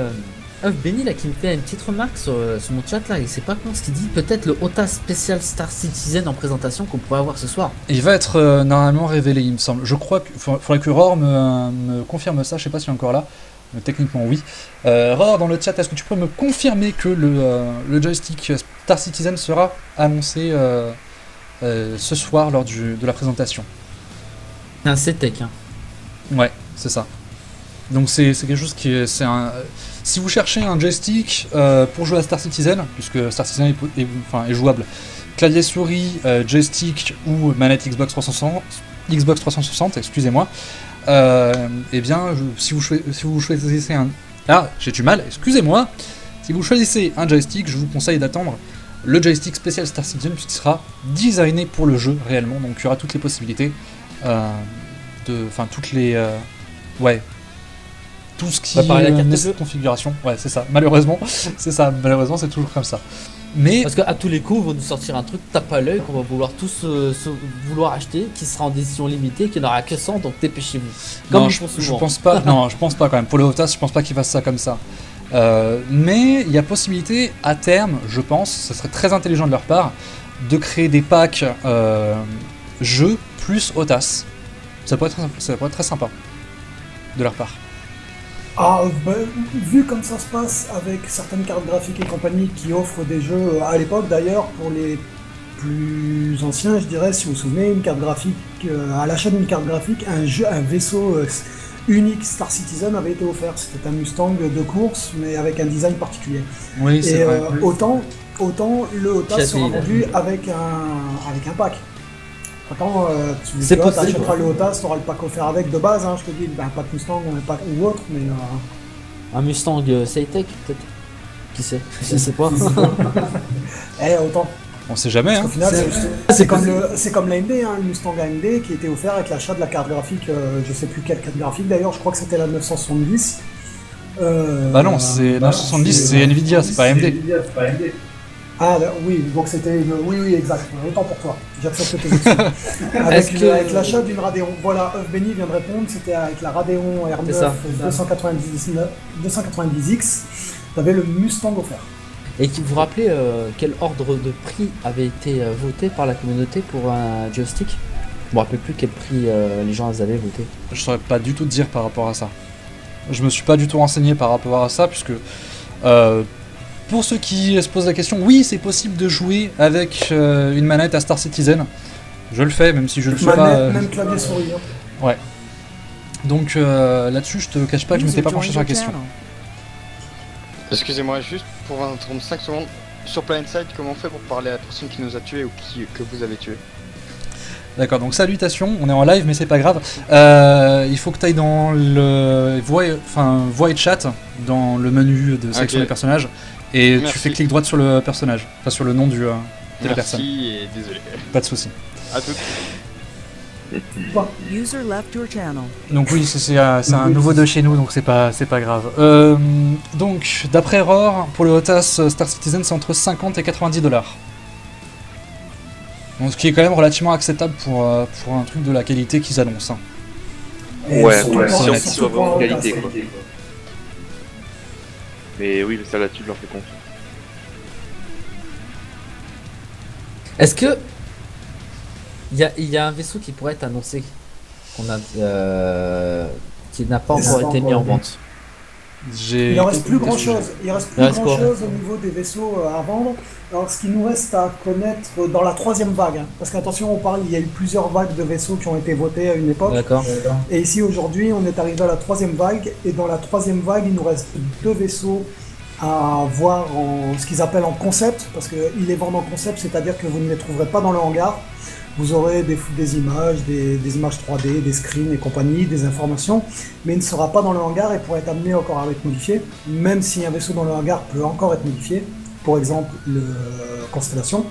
Benny là qui me fait une petite remarque sur mon chat là, il sait pas comment ce qu'il dit, peut-être le OTA spécial Star Citizen en présentation qu'on pourrait avoir ce soir. Il va être normalement révélé, il me semble. Je crois qu'il faudrait que Roar me confirme ça, je sais pas s'il est encore là, mais techniquement oui. Roar dans le chat, est-ce que tu peux me confirmer que le joystick Star Citizen sera annoncé ce soir lors de la présentation? C'est un C-Tech, hein. Ouais, c'est ça. Donc c'est quelque chose qui est... Si vous cherchez un joystick pour jouer à Star Citizen, puisque Star Citizen est jouable, clavier souris, joystick ou manette Xbox 360, excusez-moi, eh bien, si vous choisissez un... Ah, j'ai du mal, excusez-moi. Si vous choisissez un joystick, je vous conseille d'attendre le joystick spécial Star Citizen, puisqu'il sera designé pour le jeu réellement, donc il y aura toutes les possibilités tout ce qui nécessite configuration. Ouais, c'est ça. Malheureusement, c'est toujours comme ça. Mais parce qu'à tous les coups, ils vont nous sortir un truc tape à l'œil qu'on va vouloir tous vouloir acheter, qui sera en décision limitée, qui n'aura que 100, donc dépêchez-vous. Comme je pense pas. Non, je pense pas quand même. Pour le Hotas, je pense pas qu'ils fassent ça comme ça. Mais il y a possibilité à terme, je pense, ce serait très intelligent de leur part, de créer des packs jeux plus Hotas. Ça pourrait être très sympa de leur part. Vu comme ça se passe avec certaines cartes graphiques et compagnie qui offrent des jeux, à l'époque d'ailleurs, pour les plus anciens, je dirais, si vous vous souvenez, une carte graphique, à l'achat d'une carte graphique, un vaisseau unique Star Citizen avait été offert. C'était un Mustang de course, mais avec un design particulier. Oui, c'est vrai. Autant le Hotas sera vendu avec un pack. Attends, tu achèteras le Hotas, tu auras le pack offert avec de base, hein, je te dis, un pack Mustang ou autre, mais... Un Mustang Saytech, peut-être. Qui sait? Je sais pas. Autant. On sait jamais, hein. Au final, c'est comme l'AMD, hein, le Mustang AMD qui était offert avec l'achat de la carte graphique, je sais plus quelle carte graphique d'ailleurs, je crois que c'était la 970. Bah non, c'est 970, c'est Nvidia, c'est pas AMD. Ah oui, donc c'était oui, exact. Autant pour toi. J'accepte tes excuses. Avec l'achat d'une Radeon. Voilà, Benny vient de répondre. C'était avec la Radeon R9 290X. T'avais le Mustang offert. Et vous vous rappelez quel ordre de prix avait été voté par la communauté pour un joystick? Je me rappelle plus quel prix les gens avaient voté. Je saurais pas du tout te dire par rapport à ça. Je me suis pas du tout renseigné par rapport à ça, puisque pour ceux qui se posent la question, oui, c'est possible de jouer avec une manette à Star Citizen. Je le fais, même si je ne suis pas... Même clavier souris. Ouais. Donc là-dessus, je te cache pas que je m'étais pas penché sur la question. Excusez-moi, juste pour 35 secondes. Sur Planetside, comment on fait pour parler à la personne qui nous a tués ou que vous avez tué? D'accord, donc salutations, on est en live mais c'est pas grave. Il faut que tu ailles dans le voix et chat, dans le menu de sélection des personnages, et tu fais clic droit sur le personnage, enfin sur le nom de la personne. Merci et désolé. Pas de soucis. À tout. User left your channel. Donc oui, c'est un nouveau de chez nous, donc c'est pas grave. Donc d'après Roar, pour le Hotas Star Citizen, c'est entre 50 et 90 $. Donc, ce qui est quand même relativement acceptable pour un truc de la qualité qu'ils annoncent. Hein. Ouais, surtout ouais, pour- si on surtout soit pour vraiment un qualité, retard, quoi. c'est- Mais oui, ça là-dessus, je leur fais confiance. Est-ce que il y a un vaisseau qui pourrait être annoncé qu'on a qui n'a pas encore été mis en vente? Il en reste plus grand chose. Il reste plus Il reste grand quoi chose au niveau des vaisseaux à vendre. Alors ce qui nous reste à connaître dans la troisième vague, hein, parce qu'attention, on parle, il y a eu plusieurs vagues de vaisseaux qui ont été votées à une époque. D'accord. Et ici aujourd'hui, on est arrivé à la troisième vague. Et dans la troisième vague, il nous reste 2 vaisseaux à voir en ce qu'ils appellent en concept, parce qu'ils les vendent en concept, c'est-à-dire que vous ne les trouverez pas dans le hangar. Vous aurez des images, des images 3D, des screens et compagnie, des informations, mais il ne sera pas dans le hangar et pourrait être amené encore à être modifié, même si un vaisseau dans le hangar peut encore être modifié, pour exemple le Constellation.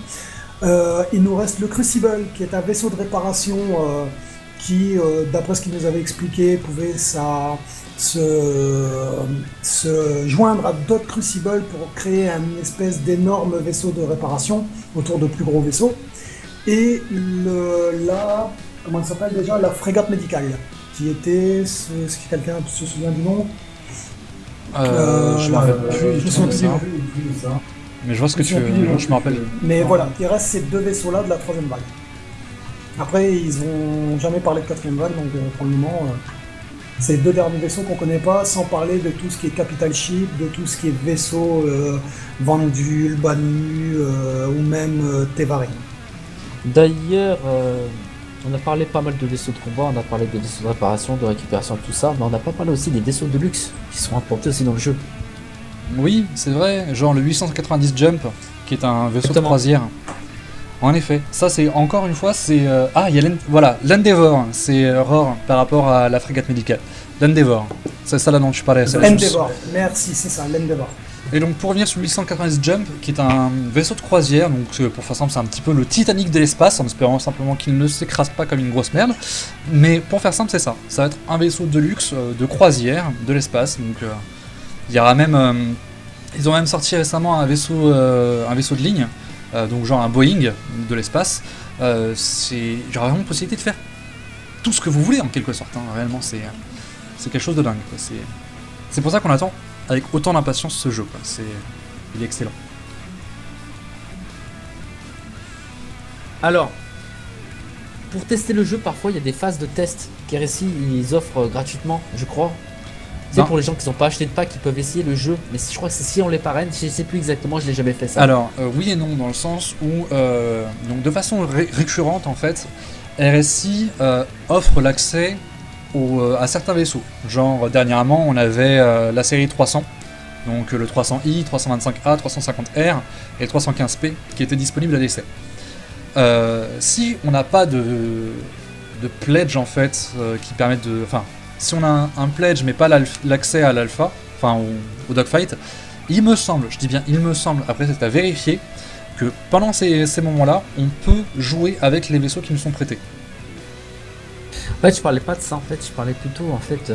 Il nous reste le Crucible, qui est un vaisseau de réparation qui, d'après ce qu'il nous avait expliqué, pouvait se joindre à d'autres Crucibles pour créer une espèce d'énorme vaisseau de réparation autour de plus gros vaisseaux. Et comment elle s'appelle déjà, la frégate médicale, qui était, est-ce que quelqu'un se souvient du nom? Je me rappelle plus. Je me souviens plus. plus de ça. Mais je vois ce que Je me souviens plus du nom. je me rappelle. Mais voilà, il reste ces 2 vaisseaux-là de la troisième vague. Après, ils ont jamais parlé de quatrième vague, donc pour le moment, c'est les 2 derniers vaisseaux qu'on connaît pas, sans parler de tout ce qui est capital ship, de tout ce qui est vaisseau Vandul, Banu ou même Tevari. D'ailleurs, on a parlé pas mal de vaisseaux de combat, on a parlé de vaisseaux de réparation, de récupération, tout ça, mais on n'a pas parlé aussi des vaisseaux de luxe qui sont implantés aussi dans le jeu. Oui, c'est vrai, genre le 890 Jump, qui est un vaisseau de Exactement. croisière. En effet, ça c'est encore une fois, c'est... il y a voilà, l'Endeavor, c'est Roar par rapport à la frégate médicale. L'Endeavor, c'est ça là dont tu parlais. c'est la chose. Endeavor, merci, c'est ça, l'Endeavor. Et donc pour revenir sur le 890 Jump, qui est un vaisseau de croisière, donc pour faire simple, c'est un petit peu le Titanic de l'espace, en espérant simplement qu'il ne s'écrase pas comme une grosse merde. Mais pour faire simple, c'est ça. Ça va être un vaisseau de luxe, de croisière, de l'espace. Donc il y aura même... ils ont même sorti récemment un vaisseau de ligne, donc genre un Boeing de l'espace. J'aurais vraiment possibilité de faire tout ce que vous voulez en quelque sorte. Hein. Réellement, c'est quelque chose de dingue. Quoi. C'est pour ça qu'on attend avec autant d'impatience ce jeu. Quoi. Il est excellent. Alors, pour tester le jeu, parfois il y a des phases de test qu'RSI ils offrent gratuitement, je crois. C'est Non. pour les gens qui n'ont pas acheté de pack, qui peuvent essayer le jeu, mais je crois que c'est si on les parraine, je sais plus exactement, je l'ai jamais fait ça. Alors, oui et non, dans le sens où, donc de façon récurrente en fait, RSI offre l'accès à certains vaisseaux. Genre, dernièrement, on avait la série 300, donc le 300i, 325A, 350R et 315P qui étaient disponibles à l'essai. Si on n'a pas de pledge en fait qui permettent de... Enfin, si on a un pledge mais pas l'accès à l'alpha, enfin au dogfight, il me semble, je dis bien il me semble, après c'est à vérifier, que pendant ces moments-là, on peut jouer avec les vaisseaux qui nous sont prêtés. En fait, je parlais pas de ça, en fait, je parlais plutôt, en fait,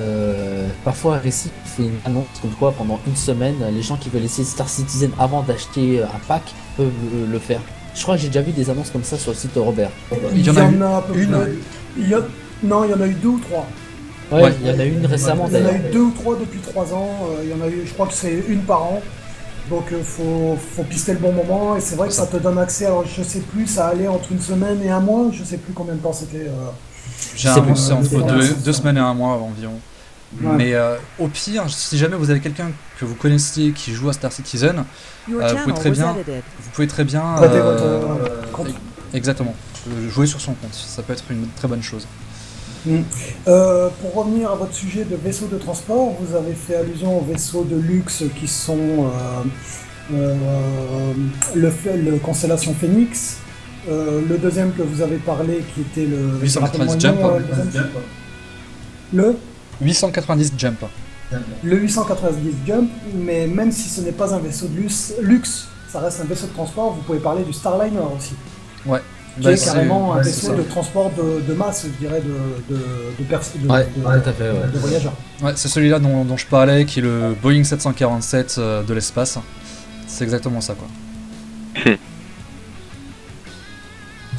parfois RSI fait une annonce comme quoi pendant une semaine, les gens qui veulent essayer Star Citizen avant d'acheter un pack peuvent le faire. Je crois que j'ai déjà vu des annonces comme ça sur le site de Robert. Il y en a eu à peu une. près- Non, il y en a eu 2 ou 3. Ouais, Ouais. il y en a une récemment Il y en a d'ailleurs. eu 2 ou 3 depuis 3 ans. Il y en a eu, je crois que c'est une par an. Donc faut pister le bon moment. Et c'est vrai que ça te donne accès. Alors je sais plus, ça allait entre une semaine et un mois. Je sais plus combien de temps c'était. Généralement, C'est c'est entre bon. deux semaines et un mois environ. Ouais. Mais au pire, si jamais vous avez quelqu'un que vous connaissez qui joue à Star Citizen, Your vous channel pouvez très was bien- edited. vous pouvez très bien... Prêtez votre compte. Exactement. Jouer sur son compte, ça peut être une très bonne chose. Pour revenir à votre sujet de vaisseaux de transport, vous avez fait allusion aux vaisseaux de luxe qui sont le Constellation Phoenix. Le deuxième que vous avez parlé qui était le 890 rappelle-moi le Jump. nom, le deuxième. Le 890 Jump. Le 890 Jump, mais même si ce n'est pas un vaisseau de luxe, ça reste un vaisseau de transport, vous pouvez parler du Starliner aussi. Ouais. Qui Bah, est c'est- carrément un ouais, vaisseau c'est de transport de masse, je dirais, Ouais, tout à fait, ouais. de voyageurs. Ouais, c'est celui-là dont je parlais, qui est le Boeing 747 de l'espace. C'est exactement ça, quoi.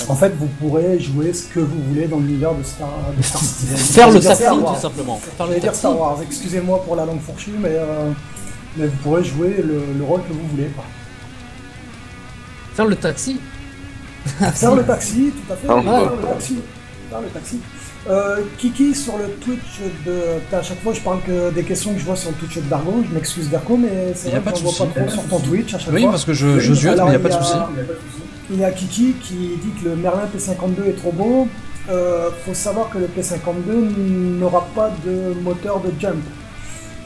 En fait, vous pourrez jouer ce que vous voulez dans l'univers de Star Citizen. Faire le J'allais dire taxi, Star Wars. tout simplement. Faire le J'allais dire taxi. Star Wars, excusez-moi pour la langue fourchue, mais vous pourrez jouer le rôle que vous voulez. Quoi. Faire le taxi. Faire le taxi, tout à fait. Ah, oui, ouais. Faire le taxi. Kiki, sur le Twitch de... À chaque fois, je parle que des questions que je vois sur le Twitch de Dargo. Je m'excuse, Darko, mais c'est Y a vrai pas que de j'en vois souci. pas trop sur ton Twitch à chaque Oui, fois. parce que je ziote, mais Alors, il n'y a pas de souci. Il y a Kiki qui dit que le Merlin P52 est trop beau. Faut savoir que le P52 n'aura pas de moteur de jump.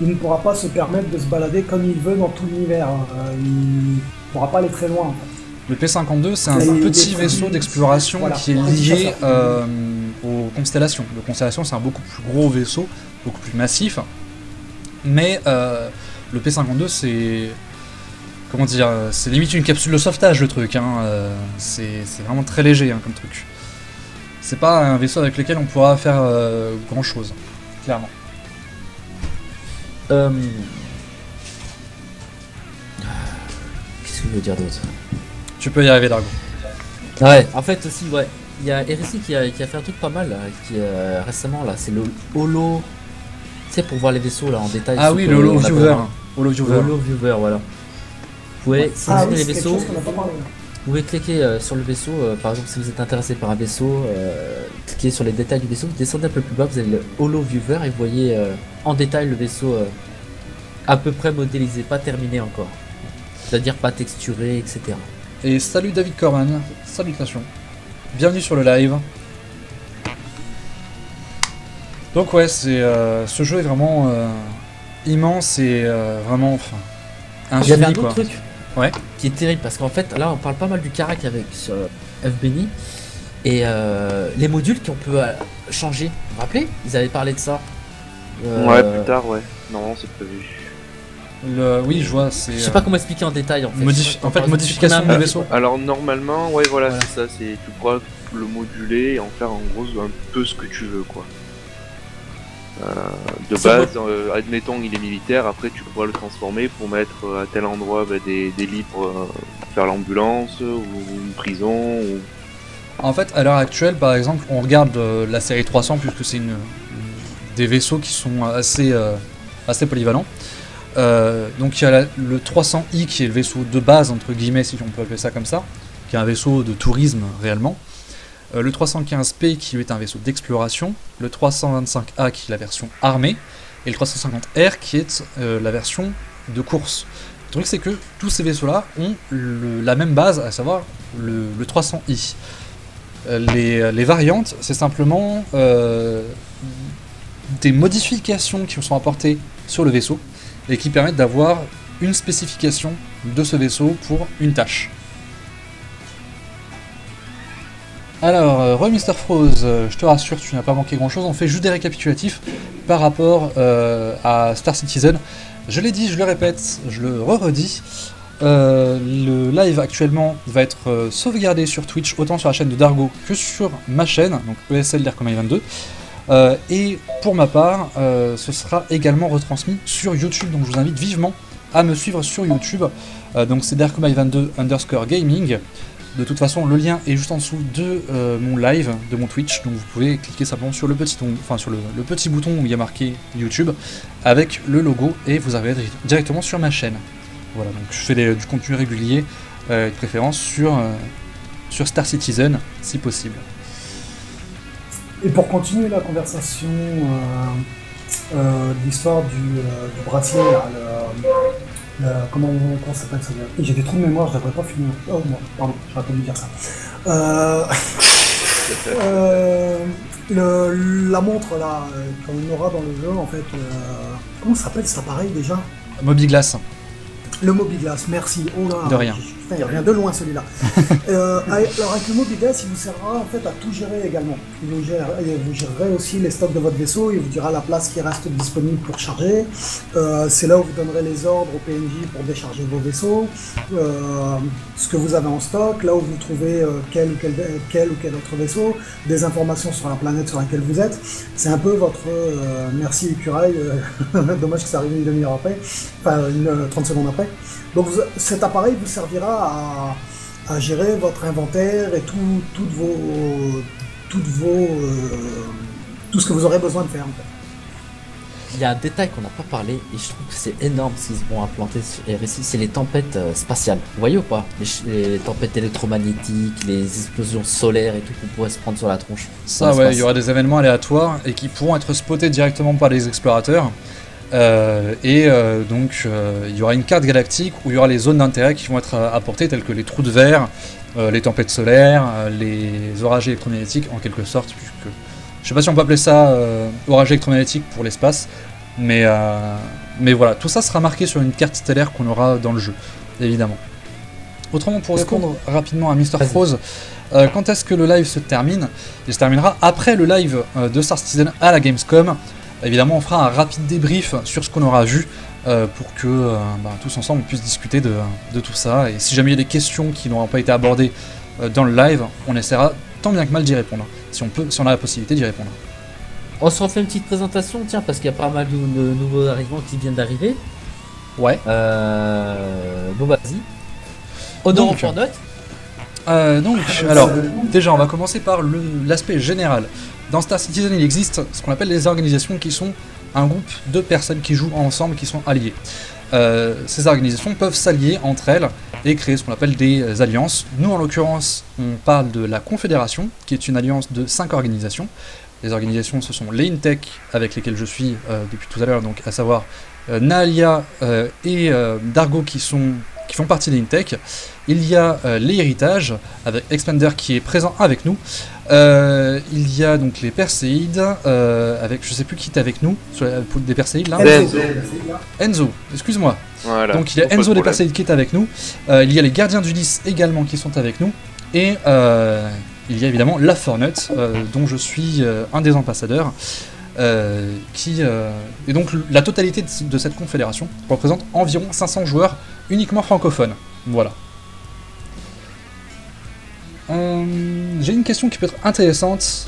Il ne pourra pas se permettre de se balader comme il veut dans tout l'univers. Il ne pourra pas aller très loin. En fait. Le P52, c'est un Et petit des- vaisseau d'exploration Voilà, qui est un petit lié chasseur. aux constellations. Le Constellation, c'est un beaucoup plus gros vaisseau, beaucoup plus massif. Mais le P52, c'est... Comment dire, c'est limite une capsule de sauvetage le truc, hein. C'est vraiment très léger hein, comme truc. C'est pas un vaisseau avec lequel on pourra faire grand chose, clairement. Qu'est-ce que je veux dire d'autre? Tu peux y arriver, Dargo. Ouais, en fait aussi, ouais. Il y a RSI qui a fait un truc pas mal là, récemment là, c'est le Holo. Tu sais, pour voir les vaisseaux là en détail. Ah ce oui, que le Holo on appelle- Viewer. Holo Le Viewer. Holo Viewer, voilà. Vous pouvez Ah sélectionner oui, les c'est quelque vaisseaux, chose qu'on n'a pas parlé. vous pouvez cliquer sur le vaisseau, par exemple si vous êtes intéressé par un vaisseau, cliquez sur les détails du vaisseau, vous descendez un peu plus bas, vous avez le Holo Viewer et vous voyez en détail le vaisseau à peu près modélisé, pas terminé encore. C'est-à-dire pas texturé, etc. Et salut David Corman, salutations. Bienvenue sur le live. Donc ouais, ce jeu est vraiment immense et vraiment Il y avait un infini autre quoi. truc Ouais. qui est terrible parce qu'en fait là on parle pas mal du carac avec sur FBNI et les modules qu'on peut changer. Vous vous rappelez? Ils avaient parlé de ça. Ouais, plus tard, ouais. Non, c'est prévu. Oui, je vois, c'est Je sais pas comment expliquer en détail en fait. en fait modification du vaisseau. Alors normalement, ouais, voilà, Voilà. c'est ça. C'est tu pourras le moduler et en faire en gros un peu ce que tu veux, quoi. De C'est base, admettons il est militaire, après tu pourras le transformer pour mettre à tel endroit des lits pour faire l'ambulance ou une prison. Ou... En fait, à l'heure actuelle, par exemple, on regarde la série 300 puisque c'est des vaisseaux qui sont assez polyvalents. Donc il y a le 300i qui est le vaisseau de base entre guillemets si on peut appeler ça comme ça, qui est un vaisseau de tourisme réellement. Le 315P qui est un vaisseau d'exploration, le 325A qui est la version armée, et le 350R qui est la version de course. Le truc c'est que tous ces vaisseaux-là ont la même base, à savoir le 300i. Les variantes, c'est simplement des modifications qui sont apportées sur le vaisseau et qui permettent d'avoir une spécification de ce vaisseau pour une tâche. Alors, Mr. Froze, je te rassure, tu n'as pas manqué grand chose, on fait juste des récapitulatifs par rapport à Star Citizen. Je l'ai dit, je le répète, je le redis, le live actuellement va être sauvegardé sur Twitch, autant sur la chaîne de Dargo que sur ma chaîne, donc ESL Darkomai 22. Et pour ma part, ce sera également retransmis sur YouTube, donc je vous invite vivement à me suivre sur YouTube. Donc c'est Darkomai22_gaming. De toute façon, le lien est juste en dessous de mon live, de mon Twitch, donc vous pouvez cliquer simplement sur le petit bouton où il y a marqué YouTube avec le logo et vous arrivez directement sur ma chaîne. Voilà, donc je fais du contenu régulier, de préférence sur Star Citizen, si possible. Et pour continuer la conversation de l'histoire du bracelet, là, comment s'appelle ça? J'ai des trous de mémoire, je devrais pas finir. Oh non, pardon, j'aurais pas dû dire ça. La montre là, qu'on aura dans le jeu, en fait, comment s'appelle cet appareil déjà? Mobiglass. Le Mobiglass, merci. Oh là, de rien. Putain, il revient de loin celui-là. Alors avec le Mobiglass, il vous servira en fait à tout gérer également. Vous gérerez aussi les stocks de votre vaisseau, il vous dira la place qui reste disponible pour charger. C'est là où vous donnerez les ordres au PNJ pour décharger vos vaisseaux, ce que vous avez en stock, là où vous trouvez quel ou quel autre vaisseau, des informations sur la planète sur laquelle vous êtes. C'est un peu votre merci écureuil, dommage que ça arrive une demi-heure après, enfin 30 secondes après. Donc cet appareil vous servira à gérer votre inventaire et toutes vos, tout ce que vous aurez besoin de faire. En fait. Il y a un détail qu'on n'a pas parlé et je trouve que c'est énorme ce qu'ils vont implanter sur RSI, c'est les tempêtes spatiales. Vous voyez ou pas les tempêtes électromagnétiques, les explosions solaires et tout qu'on pourrait se prendre sur la tronche. Ça ouais, il y aura des événements aléatoires et qui pourront être spotés directement par les explorateurs. Donc il y aura une carte galactique où il y aura les zones d'intérêt qui vont être apportées telles que les trous de verre, les tempêtes solaires, les orages électromagnétiques en quelque sorte, puisque je sais pas si on peut appeler ça orage électromagnétique pour l'espace, mais voilà, tout ça sera marqué sur une carte stellaire qu'on aura dans le jeu, évidemment. Autrement, pour répondre rapidement à Mr. Froze, quand est-ce que le live se termine? Il se terminera après le live de Star Citizen à la Gamescom. Évidemment, on fera un rapide débrief sur ce qu'on aura vu pour que tous ensemble on puisse discuter de tout ça. Et si jamais il y a des questions qui n'auront pas été abordées dans le live, on essaiera tant bien que mal d'y répondre, si on a la possibilité d'y répondre. On se refait une petite présentation, tiens, parce qu'il y a pas mal de nouveaux arrivants qui viennent d'arriver. Ouais. Bon, vas-y. Honor au point note. Alors, déjà, on va commencer par l'aspect général. Dans Star Citizen, il existe ce qu'on appelle les organisations qui sont un groupe de personnes qui jouent ensemble, qui sont alliées. Ces organisations peuvent s'allier entre elles et créer ce qu'on appelle des alliances. Nous, en l'occurrence, on parle de la Confédération, qui est une alliance de 5 organisations. Les organisations, ce sont les Intech, avec lesquelles je suis depuis tout à l'heure, donc à savoir Naalia et Dargo qui font partie des Intech. Il y a les Héritages, avec Expander qui est présent avec nous. Il y a donc les Perséides, avec je sais plus qui est avec nous, sur des Perséides là. Enzo, excuse-moi. Voilà. Donc il y a Enzo des Perséides qui est avec nous. Il y a les Gardiens du 10 également qui sont avec nous. Et il y a évidemment la Fornut, dont je suis un des ambassadeurs. Et donc la totalité de cette confédération représente environ 500 joueurs uniquement francophones. Voilà. J'ai une question qui peut être intéressante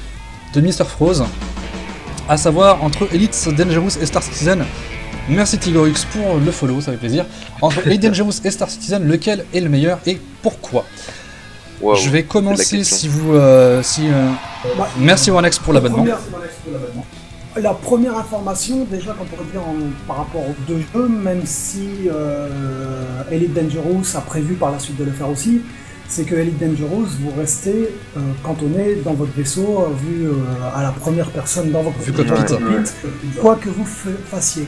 de Mr. Froze, à savoir entre Elite Dangerous et Star Citizen. Merci Tigorux pour le follow, ça fait plaisir. Entre Elite Dangerous et Star Citizen, lequel est le meilleur et pourquoi? Wow, je vais commencer si vous... Merci Onex pour l'abonnement. La première information, déjà qu'on pourrait dire par rapport aux deux jeux, même si Elite Dangerous a prévu par la suite de le faire aussi, c'est que Elite Dangerous, vous restez cantonné dans votre vaisseau, vu à la première personne dans votre cockpit, quoi que vous fassiez.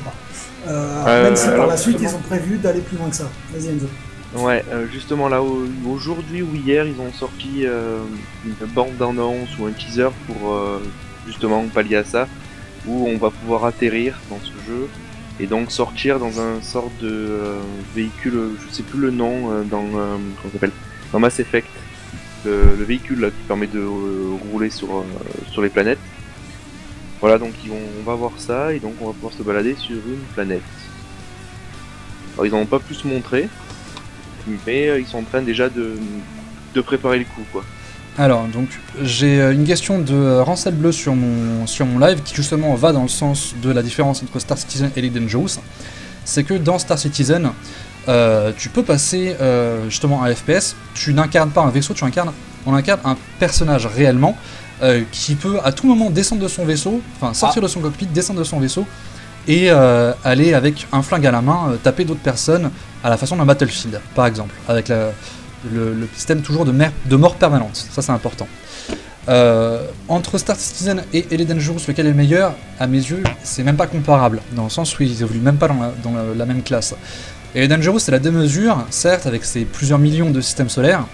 Même si par la suite, ils ont prévu d'aller plus loin que ça. Vas-y Enzo. Ouais, justement là, aujourd'hui ou hier, ils ont sorti une bande d'annonce ou un teaser pour justement pallier à ça, où on va pouvoir atterrir dans ce jeu et donc sortir dans un sort de véhicule, je sais plus le nom, comment ça s'appelle, dans Mass Effect, le véhicule là qui permet de rouler sur les planètes. Voilà, donc on va voir ça et donc on va pouvoir se balader sur une planète. Alors ils n'en ont pas plus montré, mais ils sont en train déjà de préparer le coup, quoi. Alors, donc, j'ai une question de Rancel Bleu sur mon live qui justement va dans le sens de la différence entre Star Citizen et Elite Dangerous. C'est que dans Star Citizen, tu peux passer justement un FPS, tu n'incarnes pas un vaisseau, on incarne un personnage réellement qui peut à tout moment descendre de son vaisseau, enfin sortir de son cockpit, descendre de son vaisseau et aller avec un flingue à la main taper d'autres personnes à la façon d'un Battlefield, par exemple, avec le système toujours de mort permanente, ça c'est important. Entre Star Citizen et Elite Dangerous, lequel est le meilleur? À mes yeux, c'est même pas comparable, dans le sens où ils évoluent même pas dans la même classe. Elite Dangerous, c'est la démesure, certes, avec ses plusieurs millions de systèmes solaires,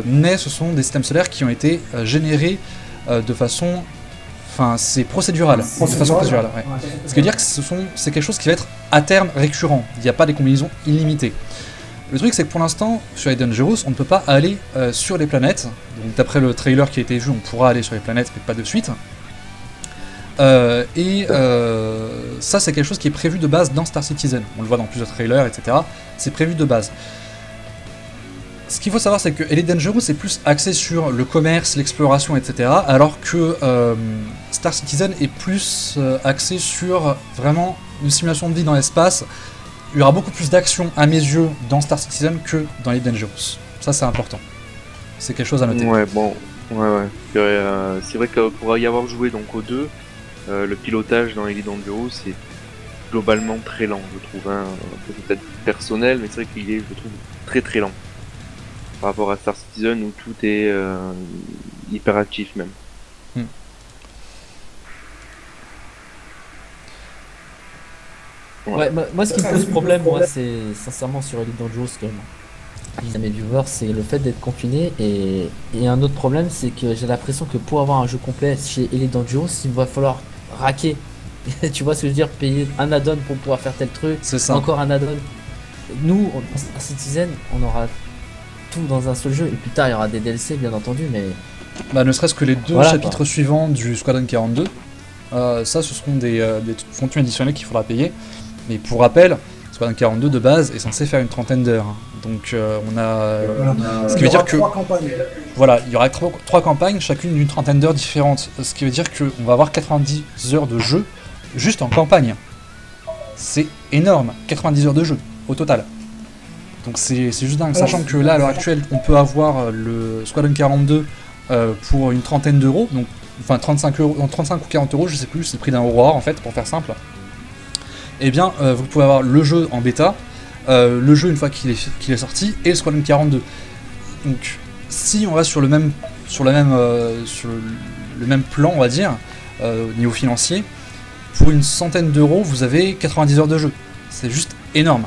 mais ce sont des systèmes solaires qui ont été générés de façon... Enfin, c'est procédural, de façon procédurale, ouais. Ce qui veut dire que c'est quelque chose qui va être à terme récurrent, il n'y a pas des combinaisons illimitées. Le truc c'est que pour l'instant, sur Elite Dangerous, on ne peut pas aller sur les planètes. Donc d'après le trailer qui a été vu, on pourra aller sur les planètes, mais pas de suite. Ça c'est quelque chose qui est prévu de base dans Star Citizen. On le voit dans plusieurs trailers, etc. C'est prévu de base. Ce qu'il faut savoir c'est que Elite Dangerous est plus axé sur le commerce, l'exploration, etc. Alors que Star Citizen est plus axé sur vraiment une simulation de vie dans l'espace. Il y aura beaucoup plus d'action à mes yeux dans Star Citizen que dans Elite Dangerous. Ça, c'est important. C'est quelque chose à noter. Ouais, bon, ouais. C'est vrai que pour y avoir joué donc aux deux, le pilotage dans Elite Dangerous c'est globalement très lent, je trouve. Hein. C'est peut-être personnel, mais c'est vrai qu'il est, je trouve, très très lent. Par rapport à Star Citizen où tout est hyper actif même. Ouais, moi ce qui me pose problème, moi, c'est sincèrement sur Elite Dangerous, comme je disais à mes viewers, c'est le fait d'être confiné. Et un autre problème, c'est que j'ai l'impression que pour avoir un jeu complet chez Elite Dangerous, il va falloir raquer. Tu vois ce que je veux dire? Payer un add-on pour pouvoir faire tel truc, C'est ça. encore un add-on. Nous, en Citizen, on aura tout dans un seul jeu. Et plus tard, il y aura des DLC, bien entendu, mais Bah, ne serait-ce que les deux Voilà, chapitres quoi. suivants du Squadron 42, ça, ce seront des contenus additionnels qu'il faudra payer. Mais pour rappel, Squadron 42 de base est censé faire une trentaine d'heures. Donc on a... ce qui veut dire que... 3 campagnes. Voilà, il y aura trois campagnes, chacune d'une trentaine d'heures différentes. Ce qui veut dire qu'on va avoir 90 heures de jeu juste en campagne. C'est énorme, 90 heures de jeu au total. Donc c'est juste dingue, sachant que là, à l'heure actuelle, on peut avoir le Squadron 42 pour une trentaine d'euros, donc enfin 35 ou 40 euros, je sais plus, c'est le prix d'un Aurora en fait, pour faire simple. Et bien, vous pouvez avoir le jeu en bêta, le jeu une fois qu'il est sorti, et le Squadron 42. Donc, si on reste sur le même plan, on va dire, au niveau financier, pour une centaine d'euros, vous avez 90 heures de jeu. C'est juste énorme.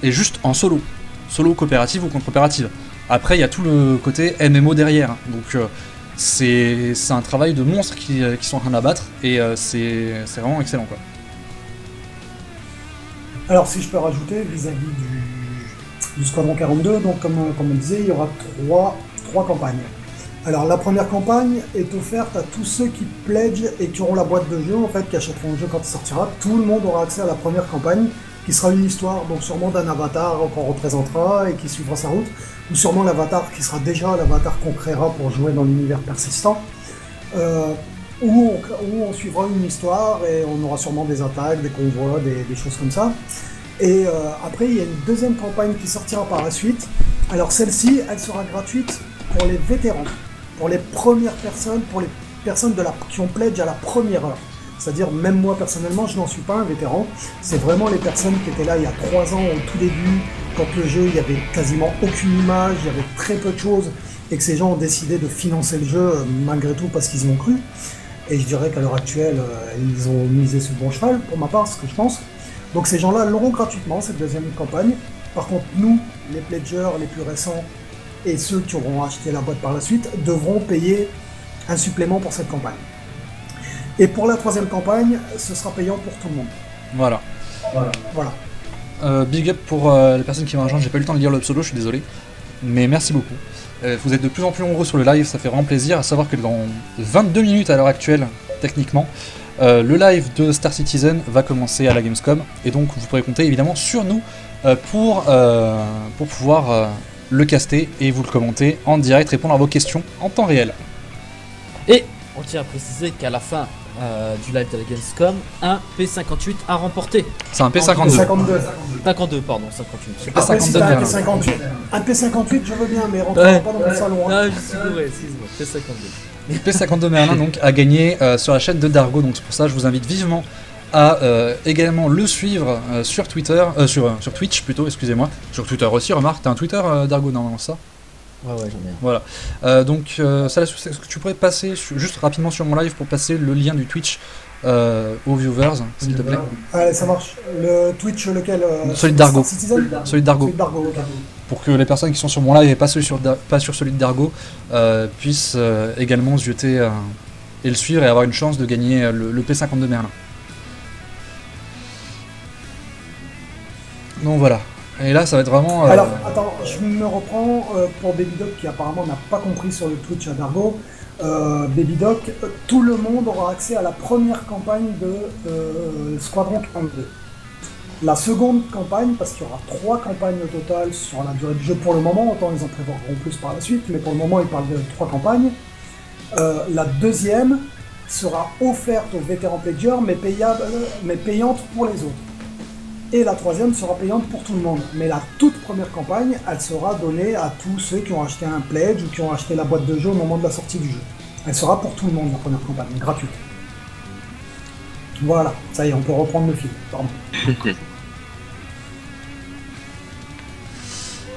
Et juste en solo coopérative ou contre coopérative. Après, il y a tout le côté MMO derrière. Donc, c'est un travail de monstres qui sont en train d'abattre, et c'est vraiment excellent, quoi. Alors, si je peux rajouter vis-à-vis du Squadron 42, donc comme on disait, il y aura trois campagnes. Alors, la première campagne est offerte à tous ceux qui pledgent et qui auront la boîte de jeu, en fait, qui achèteront le jeu quand il sortira. Tout le monde aura accès à la première campagne, qui sera une histoire, donc sûrement d'un avatar qu'on représentera et qui suivra sa route, ou sûrement l'avatar qui sera déjà l'avatar qu'on créera pour jouer dans l'univers persistant, où on suivra une histoire et on aura sûrement des attaques, des convois, des choses comme ça. Et après, il y a une deuxième campagne qui sortira par la suite. Alors celle-ci, elle sera gratuite pour les vétérans, pour les premières personnes, pour les personnes qui ont pledge à la première heure. C'est-à-dire, même moi personnellement, je n'en suis pas un vétéran. C'est vraiment les personnes qui étaient là il y a 3 ans, au tout début, quand le jeu, il n'y avait quasiment aucune image, il y avait très peu de choses, et que ces gens ont décidé de financer le jeu malgré tout parce qu'ils y ont cru. Et je dirais qu'à l'heure actuelle, ils ont misé sur le bon cheval, pour ma part, ce que je pense. Donc ces gens-là l'auront gratuitement, cette deuxième campagne. Par contre, nous, les pledgers les plus récents, et ceux qui auront acheté la boîte par la suite, devront payer un supplément pour cette campagne. Et pour la troisième campagne, ce sera payant pour tout le monde. Voilà. Voilà. Big up pour les personnes qui m'ont rejoint, j'ai pas eu le temps de lire le pseudo, je suis désolé. Mais merci beaucoup. Vous êtes de plus en plus nombreux sur le live, ça fait vraiment plaisir. À savoir que dans 22 minutes à l'heure actuelle, techniquement, le live de Star Citizen va commencer à la Gamescom. Et donc vous pourrez compter évidemment sur nous pour pouvoir le caster et vous le commenter en direct, répondre à vos questions en temps réel. Et on tient à préciser qu'à la fin du live de la Gamescom, un P58 a remporté. C'est un P52. 52. 52, pardon, 58. Je sais Après, si t'as un Merlin. P58, je veux bien, mais rentre Ouais. pas dans mon salon. Hein. Ah, je suis bourré, excuse-moi, P52. P52 Merlin donc a gagné sur la chaîne de Dargo, donc c'est pour ça que je vous invite vivement à également le suivre sur Twitter, sur Twitch plutôt, excusez-moi, sur Twitter aussi, remarque, t'as un Twitter Dargo normalement ça. Ouais, j'en ai un. Voilà. Donc ça, est-ce que tu pourrais passer juste rapidement sur mon live pour passer le lien du Twitch aux viewers, s'il te plaît. Allez, ça marche. Le Twitch, lequel Celui de Dargo. Star Citizen Celui de Dargo. Celui de Dargo, ok. Pour que les personnes qui sont sur mon live et pas sur celui de Dargo puissent également se jeter et le suivre et avoir une chance de gagner le P52 Merlin. Donc voilà. Et là, ça va être vraiment... Alors, attends, je me reprends pour Babydoc qui apparemment n'a pas compris sur le Twitch à Dargo. Babydoc, tout le monde aura accès à la première campagne de Squadron 42. La seconde campagne, parce qu'il y aura 3 campagnes au total sur la durée du jeu pour le moment, autant ils en prévoiront plus par la suite, mais pour le moment ils parlent de 3 campagnes. La deuxième sera offerte aux vétérans pledgers, mais payante pour les autres. et la troisième sera payante pour tout le monde. Mais la toute première campagne, elle sera donnée à tous ceux qui ont acheté un pledge ou qui ont acheté la boîte de jeu au moment de la sortie du jeu. Elle sera pour tout le monde, la première campagne, gratuite. Voilà, ça y est, on peut reprendre le fil. Pardon.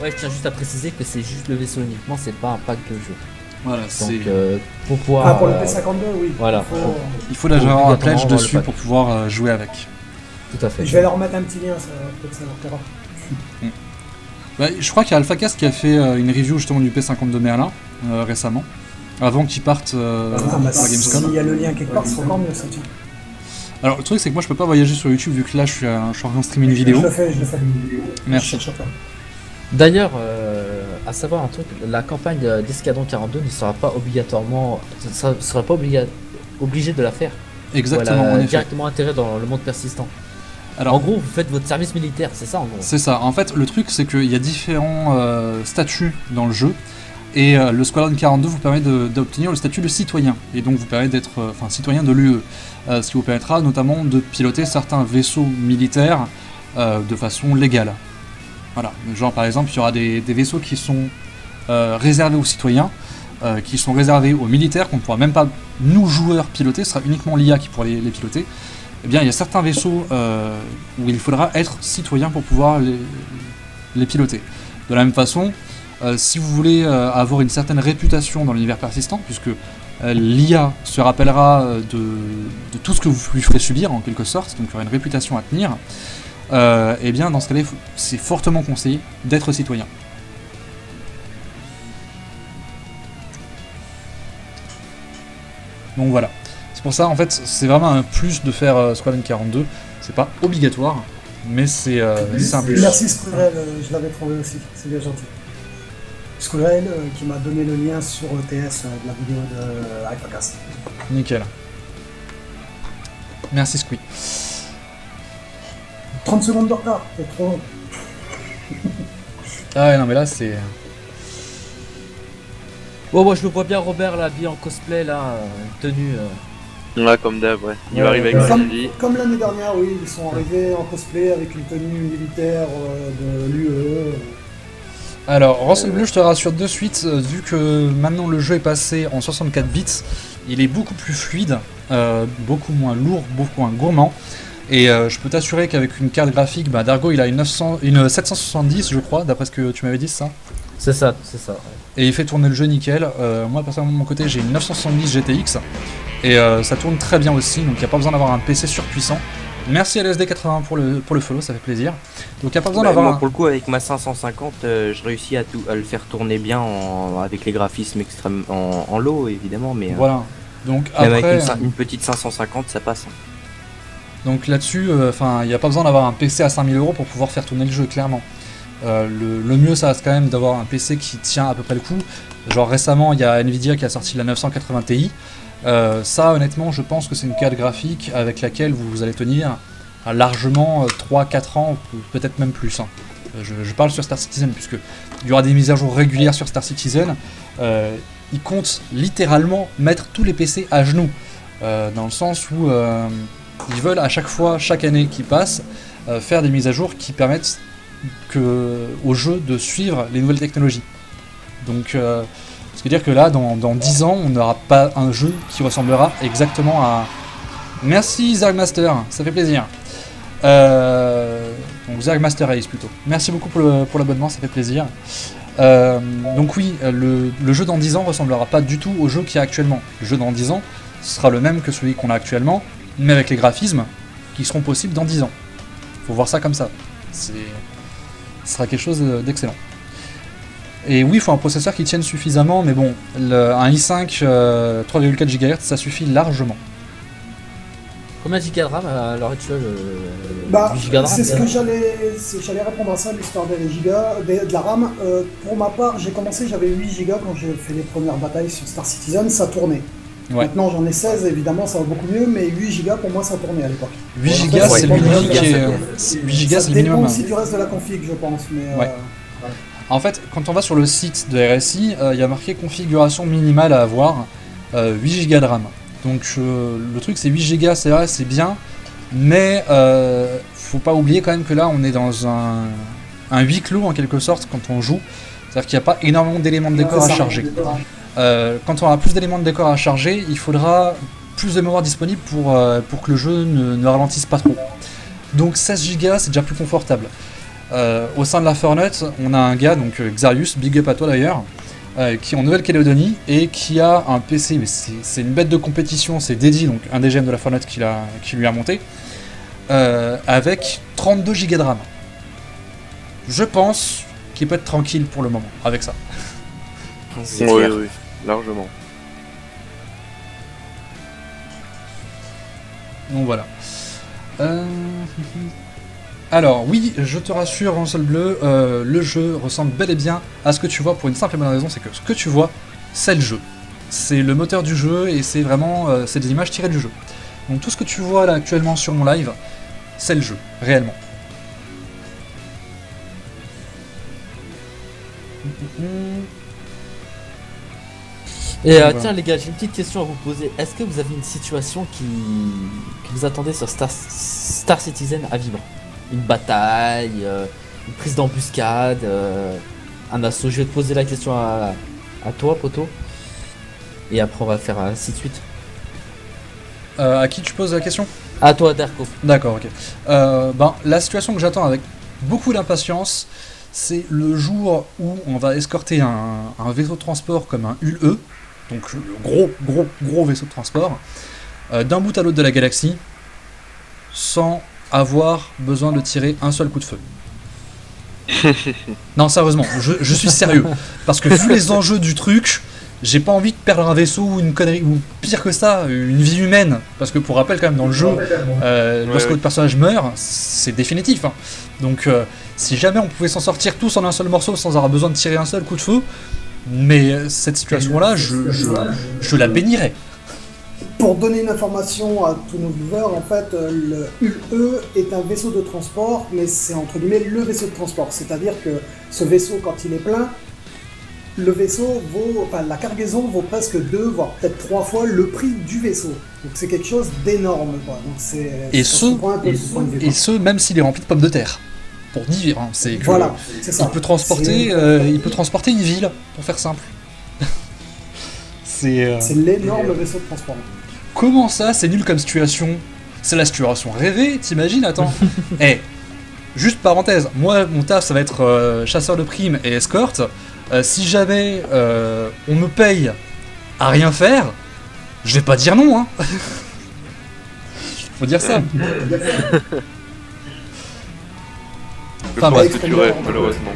Ouais, je tiens juste à préciser que c'est juste le vaisseau uniquement, c'est pas un pack de jeu. Voilà, Donc, c'est... pour pouvoir. Pour le P52, oui. Voilà. Il faut déjà avoir un obligatoirement pledge avoir le dessus pack. pour pouvoir jouer avec. Tout à fait. Je vais leur mettre un petit lien, peut-être ça leur plaira. Bah, je crois qu'il y a AlphaCast qui a fait une review justement du P52 Merlin récemment, avant qu'il parte Ah, bah, à Gamescom. s'il y a le lien quelque part, c'est encore mieux ça, tiens. Alors le truc c'est que moi je peux pas voyager sur YouTube vu que là je suis en train de streamer une vidéo. Je le fais. Merci. Je cherche pas. D'ailleurs, à savoir un truc, la campagne d'Escadron 42 ne sera pas obligatoirement. Sera pas obligé de la faire. Exactement, Voilà, en effet. directement intégré dans le monde persistant. Alors En gros, vous faites votre service militaire, c'est ça en gros. c'est ça. En fait, le truc, c'est qu'il y a différents statuts dans le jeu. Et le Squadron 42 vous permet d'obtenir le statut de citoyen. Et donc vous permet d'être citoyen de l'UE. Ce qui vous permettra notamment de piloter certains vaisseaux militaires de façon légale. Voilà. Genre par exemple, il y aura des vaisseaux qui sont réservés aux citoyens, qui sont réservés aux militaires, qu'on ne pourra même pas, nous joueurs, piloter. Ce sera uniquement l'IA qui pourra les piloter. Eh bien, il y a certains vaisseaux où il faudra être citoyen pour pouvoir les piloter. De la même façon, si vous voulez avoir une certaine réputation dans l'univers persistant, puisque l'IA se rappellera de tout ce que vous lui ferez subir en quelque sorte, donc il y aura une réputation à tenir, et bien dans ce cas-là, c'est fortement conseillé d'être citoyen. Donc voilà. C'est pour ça, en fait, c'est vraiment un plus de faire Squadron 42. C'est pas obligatoire, mais c'est un plus. Merci Squirrel, je l'avais trouvé aussi, c'est bien gentil. Squirrel qui m'a donné le lien sur ETS de la vidéo de AlphaCast. Nickel. Merci Squee. 30 secondes de retard, c'est trop long. Ah ouais, non mais là c'est... Oh, moi je le vois bien Robert là, habillé en cosplay là, tenue. Ouais, comme d'hab, ouais. Il Ouais, va arriver ouais. avec son vie. Comme l'année dernière, oui, ils sont arrivés en cosplay avec une tenue militaire de l'UE. Alors, Russell Bleu, je te rassure de suite, vu que maintenant le jeu est passé en 64 bits, il est beaucoup plus fluide, beaucoup moins lourd, beaucoup moins gourmand. Et je peux t'assurer qu'avec une carte graphique, bah, Dargo il a une 770 je crois, d'après ce que tu m'avais dit, ça. C'est ça, c'est ça. Ouais. Et il fait tourner le jeu nickel. Moi personnellement de mon côté j'ai une 970 GTX et ça tourne très bien aussi, donc il n'y a pas besoin d'avoir un PC surpuissant. Merci à LSD80 pour le follow, ça fait plaisir. Donc il n'y a pas besoin d'avoir moi un... pour le coup avec ma 550 je réussis à le faire tourner bien avec les graphismes extrêmes en low évidemment, mais Voilà. Donc même après... avec une petite 550 ça passe. Donc là-dessus, il n'y a pas besoin d'avoir un PC à 5000 € pour pouvoir faire tourner le jeu, clairement. Le mieux, ça reste quand même d'avoir un PC qui tient à peu près le coup. Genre récemment, il y a Nvidia qui a sorti la 980 Ti. Ça, honnêtement, je pense que c'est une carte graphique avec laquelle vous allez tenir largement 3-4 ans, ou peut-être même plus. Hein. Je parle sur Star Citizen, puisque il y aura des mises à jour régulières sur Star Citizen. Ils comptent littéralement mettre tous les PC à genoux. Dans le sens où... ils veulent à chaque fois, chaque année qui passe, faire des mises à jour qui permettent au jeu de suivre les nouvelles technologies. Donc, ce qui veut dire que là, dans 10 ans, on n'aura pas un jeu qui ressemblera exactement à... Merci Zergmaster, ça fait plaisir. Donc Zergmaster Ace plutôt. Merci beaucoup pour l'abonnement, ça fait plaisir. Donc oui, le jeu dans 10 ans ressemblera pas du tout au jeu qu'il y a actuellement. Le jeu dans 10 ans sera le même que celui qu'on a actuellement, mais avec les graphismes qui seront possibles dans 10 ans. Faut voir ça comme ça. Ce sera quelque chose d'excellent. Et oui, il faut un processeur qui tienne suffisamment, mais bon, un i5 3,4 GHz, ça suffit largement. Combien de gigas de RAM à l'heure actuelle? 8 gigas de RAM, c'est ce que j'allais répondre à ça, l'histoire des gigas, de la RAM. Pour ma part, j'ai commencé, j'avais 8 gigas quand j'ai fait les premières batailles sur Star Citizen, ça tournait. Ouais. Maintenant j'en ai 16, évidemment ça va beaucoup mieux, mais 8 gigas pour moi ça tournait à l'époque. 8 gigas, c'est le minimum qui est... 8 gigas, Ça c'est le minimum. dépend aussi du reste de la config, je pense. Mais, Ouais. En fait, quand on va sur le site de RSI, il y a marqué configuration minimale à avoir, 8 Go de RAM. Donc le truc c'est 8 Go, c'est vrai, c'est bien, mais faut pas oublier quand même que là, on est dans un huis clos en quelque sorte quand on joue. C'est-à-dire qu'il n'y a pas énormément d'éléments de décor à charger. Quand on aura plus d'éléments de décor à charger, il faudra plus de mémoire disponible pour que le jeu ne ralentisse pas trop. Donc 16 Go, c'est déjà plus confortable. Au sein de la Fortnite, on a un gars, donc Xarius, big up à toi d'ailleurs, qui est en Nouvelle-Calédonie et qui a un PC, mais c'est une bête de compétition, c'est Deddy, donc un des GM de la Fortnite qui lui a monté, avec 32 Go de RAM. Je pense qu'il peut être tranquille pour le moment avec ça. C'est Oui, clair. oui, largement. Donc voilà. Alors oui, je te rassure, Rancel Bleu, le jeu ressemble bel et bien à ce que tu vois pour une simple et bonne raison, c'est que ce que tu vois, c'est le jeu. C'est le moteur du jeu et c'est vraiment c'est des images tirées du jeu. Donc tout ce que tu vois là actuellement sur mon live, c'est le jeu, réellement. Et Voilà. tiens les gars, j'ai une petite question à vous poser. Est-ce que vous avez une situation que vous attendez sur Star Citizen à vivre? Une bataille, une prise d'embuscade, un assaut? Je vais te poser la question à toi, poto. Et après on va faire ainsi de suite. À qui tu poses la question? À toi, Darko. D'accord, ok. La situation que j'attends avec beaucoup d'impatience, c'est le jour où on va escorter un vaisseau de transport comme un UE, donc le gros vaisseau de transport, d'un bout à l'autre de la galaxie, sans avoir besoin de tirer un seul coup de feu. Non, sérieusement, je suis sérieux. Parce que vu les enjeux du truc, j'ai pas envie de perdre un vaisseau ou une connerie, ou pire que ça, une vie humaine. Parce que pour rappel, quand même, dans le jeu, lorsque votre personnage meurt, c'est définitif. Hein. Donc, si jamais on pouvait s'en sortir tous en un seul morceau sans avoir besoin de tirer un seul coup de feu, mais cette situation-là, je la bénirais. Pour donner une information à tous nos viewers, en fait, le UE est un vaisseau de transport, mais c'est entre guillemets le vaisseau de transport. C'est-à-dire que ce vaisseau, quand il est plein, le vaisseau vaut, enfin la cargaison vaut presque 2, voire peut-être 3 fois le prix du vaisseau. Donc c'est quelque chose d'énorme, quoi. Donc Et ça se comprend un peu de ce point de vue, Et quoi. ce, même s'il est rempli de pommes de terre. Pour dire, hein, c'est que Voilà, c'est ça. il peut transporter une ville, pour faire simple. C'est l'énorme vaisseau de transport. comment ça, c'est nul comme situation? C'est la situation rêvée, t'imagines? Attends. Juste parenthèse, moi mon taf ça va être chasseur de primes et escorte. Si jamais on me paye à rien faire, je vais pas dire non, hein. Faut dire ça. Je Enfin, pense bref. que tu rêves, malheureusement.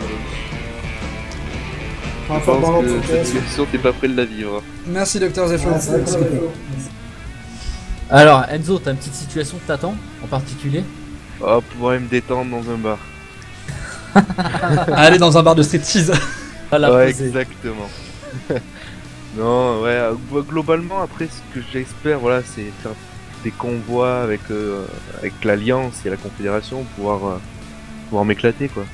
Je Enfin, dans pense l'autre que cette côté, situation, t'es pas prêt de la vivre. Merci Docteur Zephyr. ouais, c'est vrai que- Alors, Enzo, t'as une petite situation que t'attends en particulier? Ah, pouvoir me détendre dans un bar. Aller dans un bar de striptease. À la Ouais, poser. exactement. Non, ouais, globalement, après, ce que j'espère, voilà, c'est faire des convois avec l'Alliance et la Confédération, pouvoir m'éclater, quoi.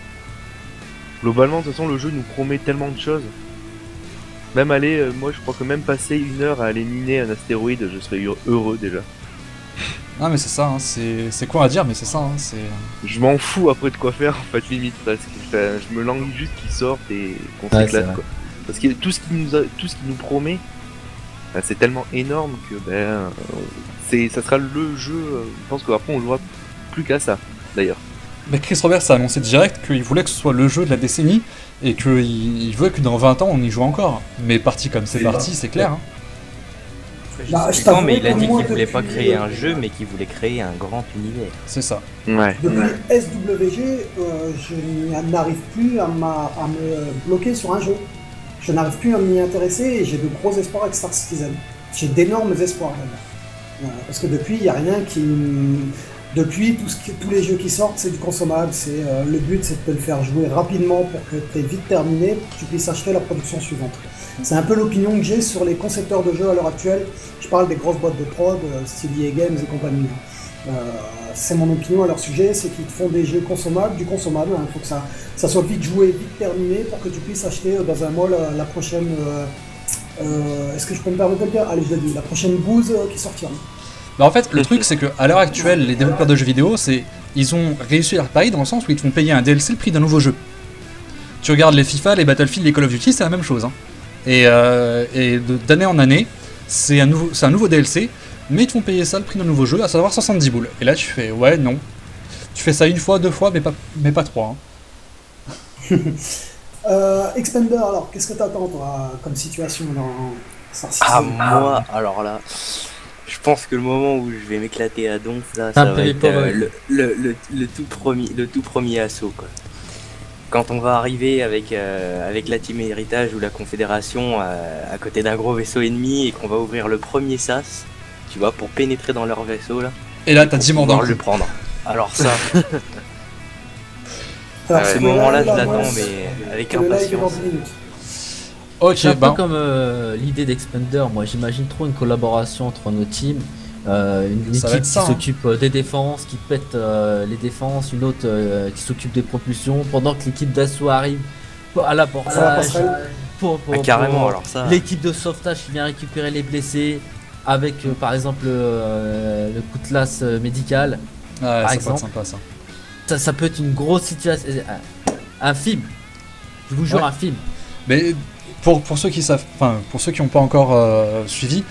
Globalement, de toute façon, le jeu nous promet tellement de choses. Même aller, moi, je crois que même passer 1 heure à aller miner un astéroïde, je serais heureux déjà. Non mais c'est ça, hein, c'est quoi à dire, mais c'est ça, hein, c'est... Je m'en fous après de quoi faire, en fait, limite, presque. Enfin, je me languis juste qu'ils sortent et qu'on Ouais, s'éclate, c'est vrai. quoi. Parce que tout ce qu'il nous promet, ben, c'est tellement énorme que ça sera le jeu. Je pense qu'après on jouera plus qu'à ça, d'ailleurs. Mais Chris Roberts a annoncé direct qu'il voulait que ce soit le jeu de la décennie et qu'il veut que dans 20 ans on y joue encore. Mais parti comme c'est parti, c'est clair. Hein. Bah, Je je sais pas, mais t'avouerai il a que dit moi, qu'il voulait pas depuis, créer un jeu, mais qu'il voulait créer un grand univers. C'est ça. Ouais. Depuis SWG, je n'arrive plus à me bloquer sur un jeu. Je n'arrive plus à m'y intéresser et j'ai de gros espoirs avec Star Citizen. J'ai d'énormes espoirs même. Parce que depuis, il n'y a rien qui... Depuis, tous les jeux qui sortent, c'est du consommable. Le but, c'est de te le faire jouer rapidement pour que tu aies vite terminé, pour que tu puisses acheter la production suivante. C'est un peu l'opinion que j'ai sur les concepteurs de jeux à l'heure actuelle. Je parle des grosses boîtes de prod, style EA Games et compagnie. C'est mon opinion à leur sujet, c'est qu'ils te font des jeux consommables, du consommable. Il faut que ça soit vite joué, vite terminé, pour que tu puisses acheter dans un mall la prochaine... Est-ce que je peux me permettre de le dire? Allez, je le dis, la prochaine bouse qui sortira. Bah en fait, le truc c'est que à l'heure actuelle, les développeurs de jeux vidéo, c'est ils ont réussi leur pari dans le sens où ils te font payer un DLC le prix d'un nouveau jeu. Tu regardes les FIFA, les Battlefield, les Call of Duty, c'est la même chose. Hein. Et d'année en année, c'est un nouveau DLC, mais ils te font payer ça le prix d'un nouveau jeu, à savoir 70 boules. Et là tu fais, ouais, non. Tu fais ça une fois, deux fois, mais pas trois. Hein. Expander, alors, qu'est-ce que t'attends, toi, comme situation dans Star Citizen? Ah, moi, alors là, je pense que le moment où je vais m'éclater à donf, là, Un ça va peu être épeuré. le tout premier assaut, quoi. Quand on va arriver avec la team héritage ou la confédération à côté d'un gros vaisseau ennemi et qu'on va ouvrir le premier sas, tu vois, pour pénétrer dans leur vaisseau, là. Et là t'as pour 10 morts dans pouvoir le le cou. prendre. Alors ça, Alors, ce le moment-là, live, je l'attends, moi, mais avec le live est dans impatience. 10 minutes. Ok, C'est un peu ben, comme l'idée d'Expander. Moi, j'imagine trop une collaboration entre nos teams. Une Ça va équipe être qui ça, hein. s'occupe des défenses, qui pète les défenses, une autre qui s'occupe des propulsions, pendant que l'équipe d'assaut arrive à Ça l'abordage. passerait. Ah, carrément, alors ça. L'équipe de sauvetage qui vient récupérer les blessés, avec par exemple le cutlass médical. ouais, ça peut être exemple. sympa ça. Ça peut être une grosse situation. Un film. Je vous jure, Ouais. un film. Mais pour ceux qui savent, enfin pour ceux qui n'ont pas encore suivi,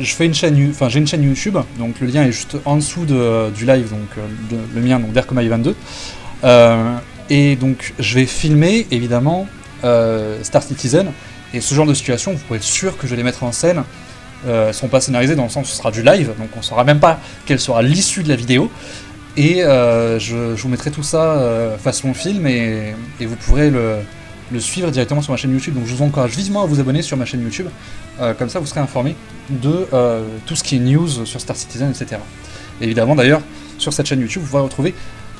j'ai une chaîne YouTube, donc le lien est juste en dessous du live, donc le mien, donc Derkomai 22. Et donc je vais filmer évidemment Star Citizen, et ce genre de situation, vous pouvez être sûr que je vais les mettre en scène. Elles seront pas scénarisées dans le sens où ce sera du live, donc on saura même pas quelle sera l'issue de la vidéo. Et je vous mettrai tout ça façon film, et vous pourrez le suivre directement sur ma chaîne YouTube. Donc je vous encourage vivement à vous abonner sur ma chaîne YouTube, comme ça vous serez informé de tout ce qui est news sur Star Citizen, etc. Et évidemment d'ailleurs, sur cette chaîne YouTube, vous pourrez retrouver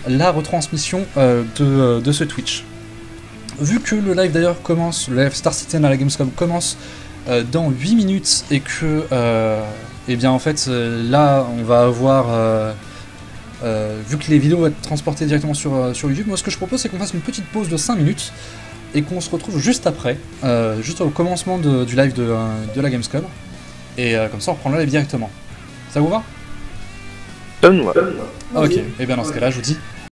la retransmission de ce Twitch. Vu que le live d'ailleurs commence, le live Star Citizen à la Gamescom commence dans 8 minutes, et que et bien en fait là on va avoir vu que les vidéos vont être transportées directement sur YouTube, moi ce que je propose c'est qu'on fasse une petite pause de 5 minutes et qu'on se retrouve juste après, juste au commencement du live de la Gamescom, et comme ça on reprend le live directement. Ça vous va? Donne-moi. Ok, et bien dans ce cas-là je vous dis